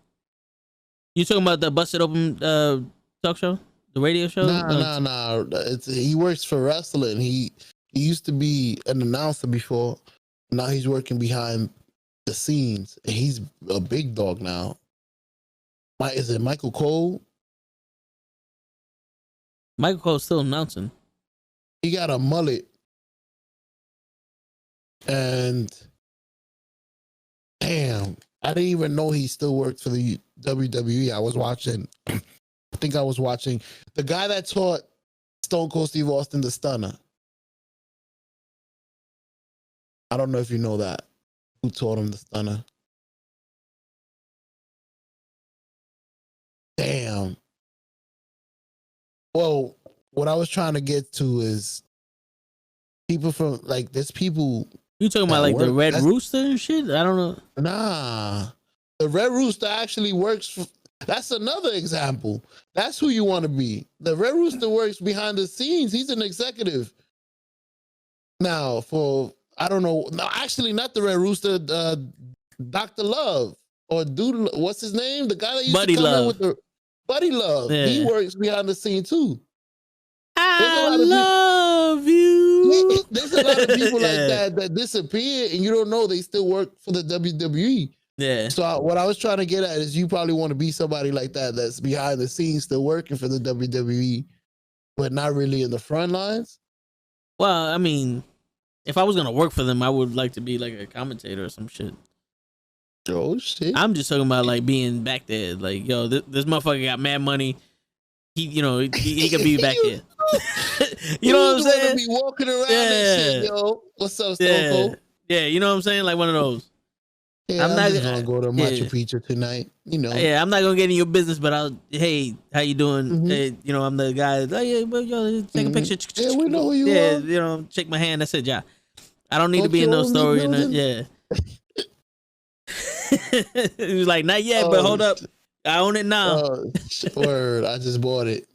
You talking about the Busted Open talk show? The radio show? Nah. He works for wrestling. He used to be an announcer before. Now he's working behind the scenes. And he's a big dog now. Is it Michael Cole? Michael Cole's still announcing. He got a mullet. And damn, I didn't even know he still worked for the WWE. I think I was watching the guy that taught Stone Cold Steve Austin the stunner. I don't know if you know that. Who taught him the stunner? Damn. Well, what I was trying to get to is people from like there's people. You talking about like the Red Rooster and shit? I don't know. Nah, the Red Rooster actually works. That's another example. That's who you want to be. The Red Rooster works behind the scenes. He's an executive. Now, I don't know. No, actually, not the Red Rooster. Dr. Love or Dude, what's his name? The guy that used Buddy to come Love. in with the Buddy Love. Yeah. He works behind the scene too. I love you. There's a lot of people like that disappear and you don't know they still work for the WWE. Yeah. So what I was trying to get at is you probably want to be somebody like that that's behind the scenes still working for the WWE, but not really in the front lines. Well, I mean, if I was gonna work for them, I would like to be like a commentator or some shit. Oh shit! I'm just talking about like being back there. Like, yo, this motherfucker got mad money. He could be back here. You know what I'm saying? Be walking around and shit, yo. What's up, Stone Cold? Yeah, you know what I'm saying? Like one of those. Yeah, I'm not gonna go to Machu Picchu tonight. You know. Yeah, I'm not gonna get in your business, but hey, how you doing? Mm-hmm. Hey, I'm the guy. Oh yeah, well, yo, take a picture. Yeah, we know who you are. Yeah, shake my hand. That's it, yeah. I don't need to be in no story. Yeah. He was like, not yet, but hold up. I own it now. Word, I just bought it.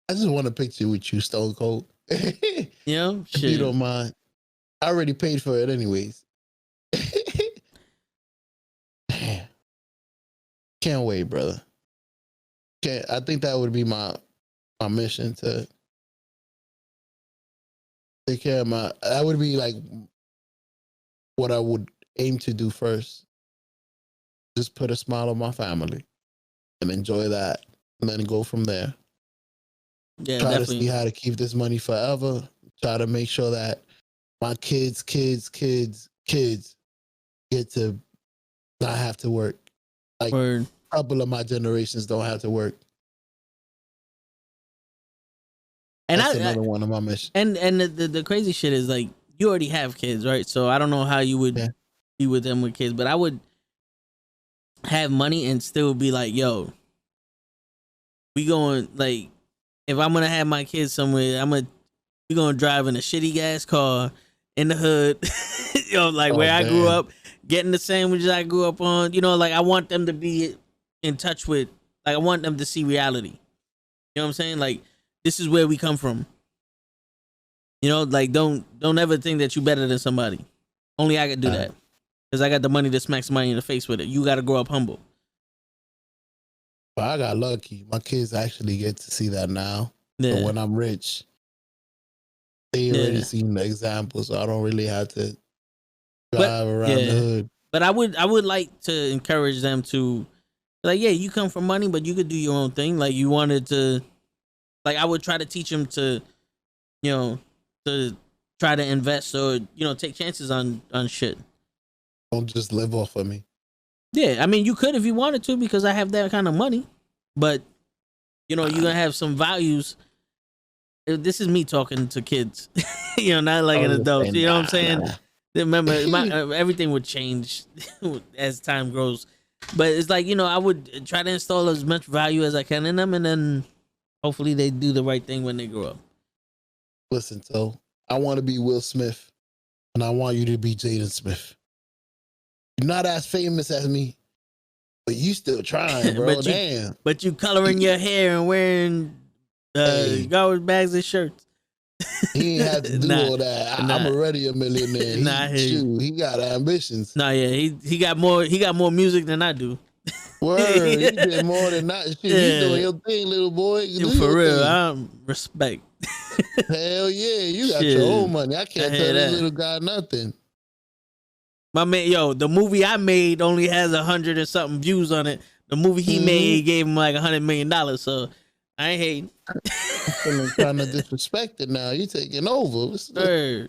I just want a picture with you, Stone Cold. Yeah, if you don't mind. I already paid for it anyways. Can't wait, brother. I think that would be my mission to take care of that would be like what I would aim to do first. Just put a smile on my family and enjoy that and then go from there. Yeah, try definitely. to see how to keep this money forever. Try to make sure that my kids get to not have to work. Like a couple of my generations don't have to work. And that's another one of my missions. And the crazy shit is like you already have kids, right? So I don't know how you would be with them with kids, but I would have money and still be like, yo, we going like if I'm gonna have my kids somewhere, we gonna drive in a shitty gas car in the hood, where I grew up, getting the sandwiches I grew up on. Like I want them to be in touch with, like I want them to see reality. You know what I'm saying? Like this is where we come from. Like don't ever think that you better than somebody. Only I could do that because I got the money to smack somebody in the face with it. You got to grow up humble. But I got lucky. My kids actually get to see that now. Yeah. So when I'm rich, they already seen the example, so I don't really have to drive around the hood. But I would like to encourage them to, like, yeah, you come from money, but you could do your own thing. Like you wanted to, like I would try to teach them to, to try to invest or take chances on shit. Don't just live off of me. Yeah, I mean you could if you wanted to because I have that kind of money, but you're gonna have some values. This is me talking to kids, not like an adult. You know what I'm saying? Remember, everything would change as time grows, but it's like I would try to install as much value as I can in them, and then hopefully they do the right thing when they grow up. Listen, so I want to be Will Smith, and I want you to be Jaden Smith. You're not as famous as me, but you still trying, bro. Damn. But you coloring your hair and wearing garbage bags and shirts. He ain't have to do all that. I'm already a millionaire. He got ambitions. He got more music than I do. Word, he did more than that. Shit, you doing your thing, little boy. For real, I'm respect. Hell yeah, you got your own money. I can't tell this little guy nothing. My man, the movie I made only has 100 and something views on it. The movie he made gave him like $100 million. So I ain't hating. I'm feeling kind of disrespected now. You taking over. So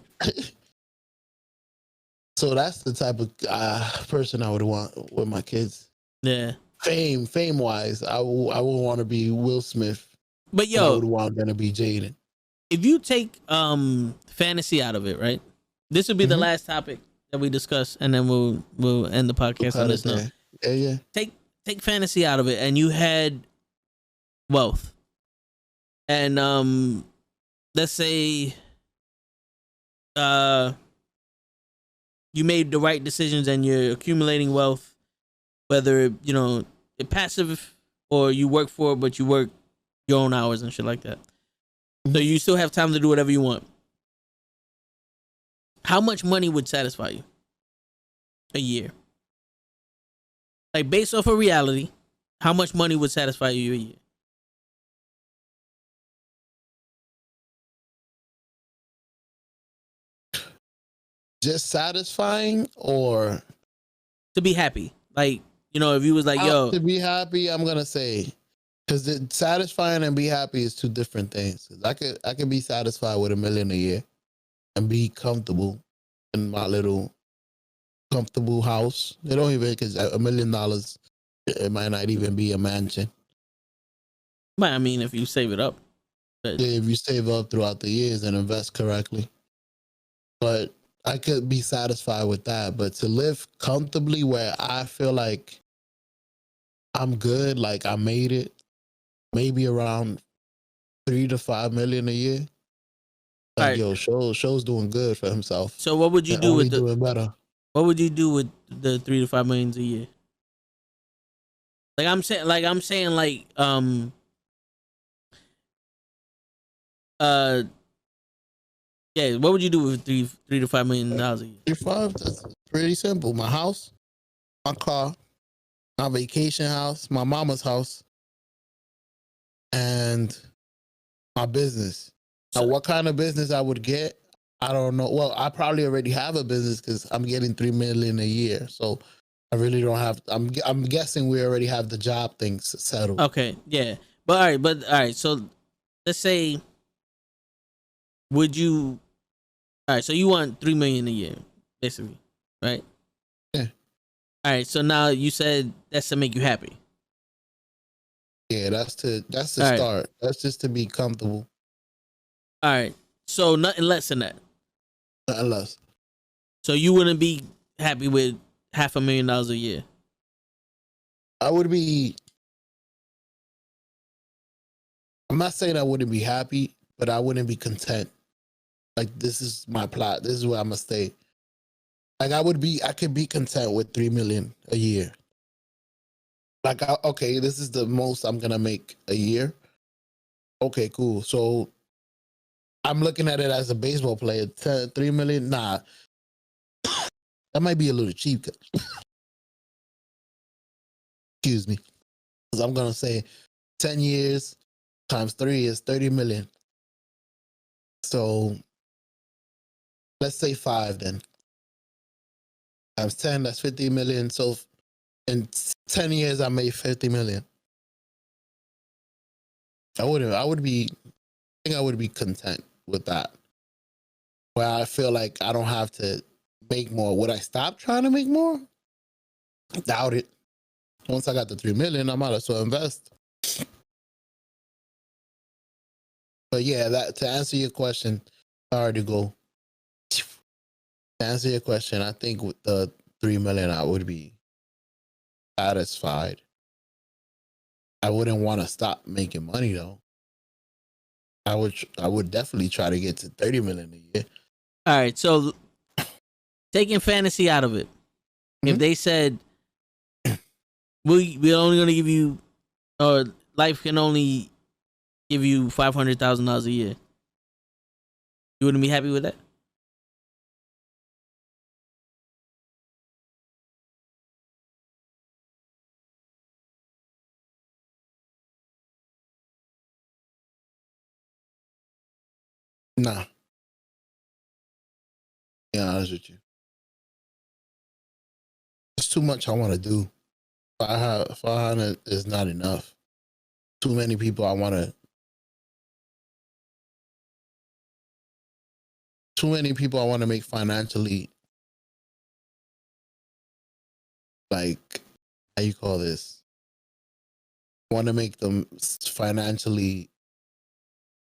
that's the type of person I would want with my kids. Yeah. Fame wise, I would want to be Will Smith. But yo, I would want to be Jaden. If you take fantasy out of it, right? This would be the last topic that we discuss, and then we'll end the podcast on this note. Yeah. Take fantasy out of it, and you had wealth, and let's say you made the right decisions and you're accumulating wealth, whether it's passive or you work for it, but you work your own hours and shit like that. So you still have time to do whatever you want. How much money would satisfy you a year? Like, based off of reality, how much money would satisfy you a year? Just satisfying, or to be happy? Like, if you was like, yo, to be happy, I'm gonna say, because satisfying and be happy is two different things. I could be satisfied with $1 million a year and be comfortable in my little comfortable house. They don't even, because $1 million, it might not even be a mansion. But I mean, if you save it up, yeah, if you save up throughout the years and invest correctly. But I could be satisfied with that. But to live comfortably where I feel like I'm good, like I made it, maybe around 3 to 5 million a year. Like, right. Show's doing good for himself. So what would you do with doing better? What would you do with the 3 to 5 million a year? I'm saying yeah, what would you do with $3 to $5 million a year? 3-5, that's pretty simple. My house, my car, my vacation house, my mama's house, and my business. Now, what kind of business I would get, I don't know. Well, I probably already have a business because I'm getting $3 million a year. So I really don't have. I'm guessing we already have the job things settled. Okay, yeah, but all right. So let's say, would you? All right, so you want $3 million a year, basically, right? Yeah. All right, so now you said that's to make you happy. Yeah, that's the start. Right. That's just to be comfortable. All right, so nothing less than that. Nothing less. So you wouldn't be happy with $500,000 a year? I would be. I'm not saying I wouldn't be happy, but I wouldn't be content. Like, this is my plot. This is where I'm gonna stay. Like, I could be content with $3 million a year. Like, okay, this is the most I'm gonna make a year. Okay, cool. So I'm looking at it as a baseball player. $3 million, nah, that might be a little cheap. Excuse me. Because I'm gonna say 10 years times 3 is 30 million. So let's say 5 then. Times 10, that's 50 million. So in 10 years, I made 50 million. I would be content with that. Where I feel like I don't have to make more. Would I stop trying to make more? I doubt it. Once I got the 3 million, I might as well invest. But yeah, that to answer your question, sorry to go. To answer your question, I think with the 3 million, I would be satisfied. I wouldn't want to stop making money though. I would definitely try to get to 30 million a year. All right, so taking fantasy out of it, if they said we're only gonna give you, or life can only give you $500,000 a year, you wouldn't be happy with that? Nah. Be honest with you. It's too much I want to do. 500 is not enough. Too many people I want to too many people I want to make financially, like, how you call this? I want to make them financially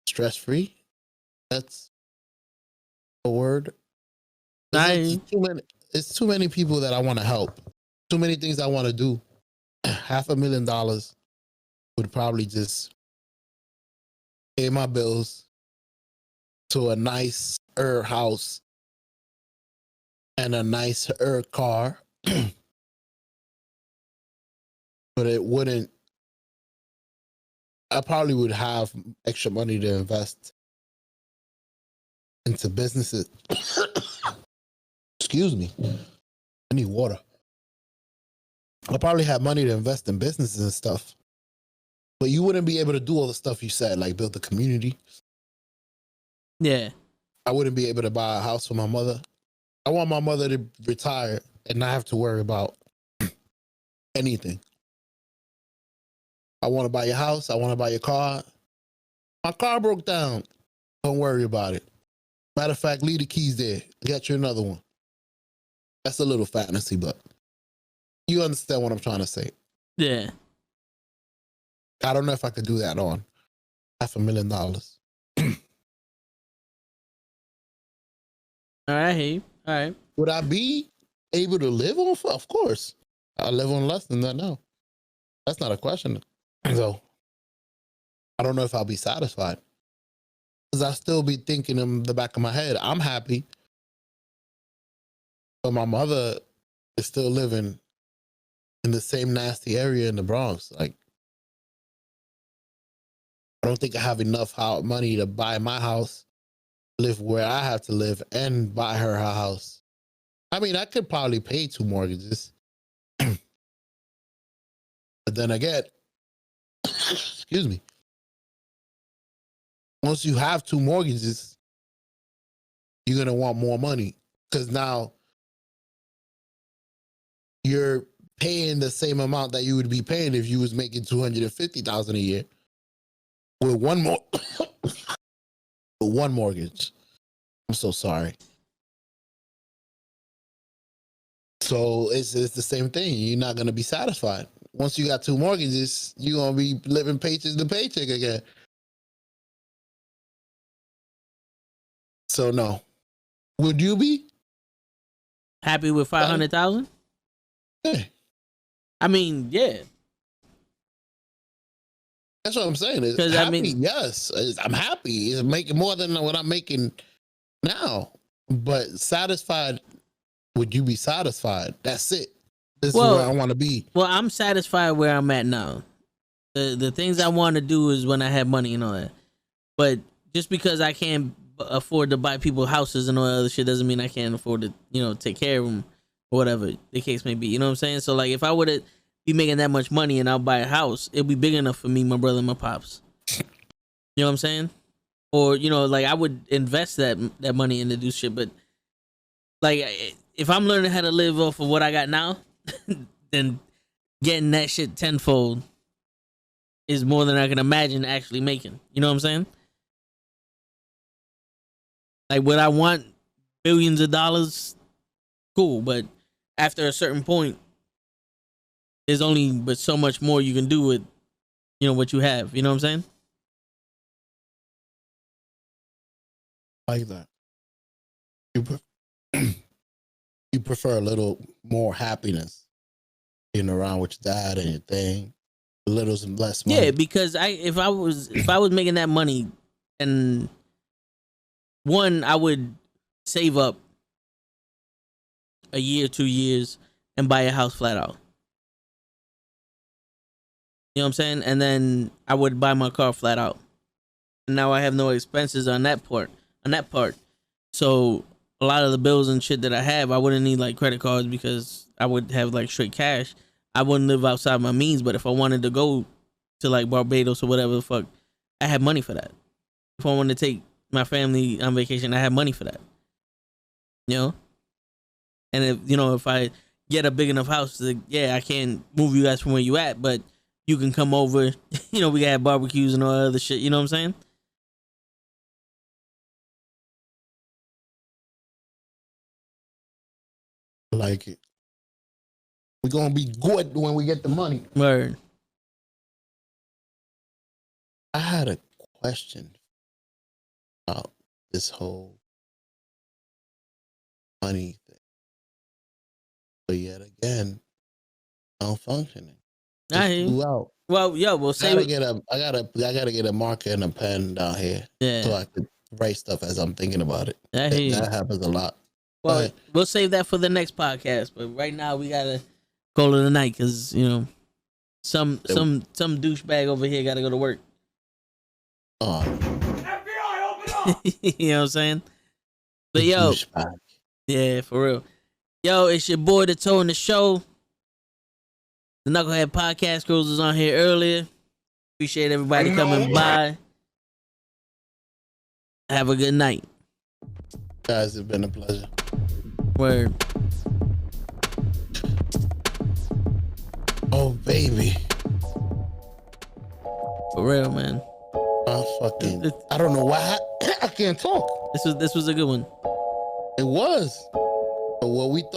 stress-free. That's a word. It's too many people that I want to help. Too many things I want to do. $500,000 would probably just pay my bills to a nicer house and a nicer car. But it wouldn't. I probably would have extra money to invest into businesses. Excuse me. I need water. I probably have money to invest in businesses and stuff. But you wouldn't be able to do all the stuff you said, like build a community. Yeah. I wouldn't be able to buy a house for my mother. I want my mother to retire and not have to worry about anything. I want to buy your house. I want to buy your car. My car broke down. Don't worry about it. Matter of fact, leave the keys there. Get you another one. That's a little fantasy, but you understand what I'm trying to say. Yeah. I don't know if I could do that on $500,000. All right, hey. All right. Would I be able to live on? Of course. I live on less than that now. That's not a question. So I don't know if I'll be satisfied. Because I still be thinking in the back of my head, I'm happy. But my mother is still living in the same nasty area in the Bronx. Like, I don't think I have enough money to buy my house, live where I have to live, and buy her house. I mean, I could probably pay 2 mortgages. But then again, excuse me. Once you have 2 mortgages, you're going to want more money because now you're paying the same amount that you would be paying if you was making $250,000 a year with one mortgage. I'm so sorry. So it's the same thing. You're not going to be satisfied. Once you got 2 mortgages, you're going to be living paycheck to paycheck again. So no. Would you be happy with 500,000? Yeah. I mean, yeah. That's what I'm saying. Because I mean, yes, I'm happy. It's making more than what I'm making now. But satisfied? Would you be satisfied? That's it. This is where I want to be. Well, I'm satisfied where I'm at now. The things I want to do is when I have money and all that. But just because I can't afford to buy people houses and all that other shit doesn't mean I can't afford to, take care of them or whatever the case may be. You know what I'm saying? So, like, if I would be making that much money and I'll buy a house, it'd be big enough for me, my brother, and my pops. You know what I'm saying? Or, like, I would invest that money into do shit. But, like, if I'm learning how to live off of what I got now, then getting that shit tenfold is more than I can imagine actually making. You know what I'm saying? Like, would I want billions of dollars? Cool, but after a certain point, there's only but so much more you can do with, what you have. You know what I'm saying? Like that. You prefer a little more happiness being around with your dad and your thing, a little less money. Yeah, because if I was making that money, and one, I would save up a year, 2 years, and buy a house flat out. You know what I'm saying? And then I would buy my car flat out. And now I have no expenses on that part. So a lot of the bills and shit that I have, I wouldn't need like credit cards because I would have like straight cash. I wouldn't live outside my means, but if I wanted to go to like Barbados or whatever the fuck, I have money for that. If I wanted to take my family on vacation, I have money for that. And if I get a big enough house, like, yeah, I can't move you guys from where you at, but you can come over. We can have barbecues and all that other shit. You know what I'm saying? like it. We're gonna be good when we get the money. Word. I had a question about this whole money thing, but yet again, malfunctioning. Out. Well, yo, we'll say I gotta get a marker and a pen down here, so I could write stuff as I'm thinking about it. That happens a lot. Well, we'll save that for the next podcast. But right now, we gotta call it a night because some douchebag over here gotta go to work. Oh, FBI, open up! You know what I'm saying? But yo, yeah, for real. Yo, it's your boy the Toe in the Show. The Nukkle HeDD Podcast crew was on here earlier. Appreciate everybody coming by. Have a good night. Guys, it's been a pleasure. Word. Oh, baby. For real, man. I don't know why I can't talk. This was a good one. It was. But what we thought.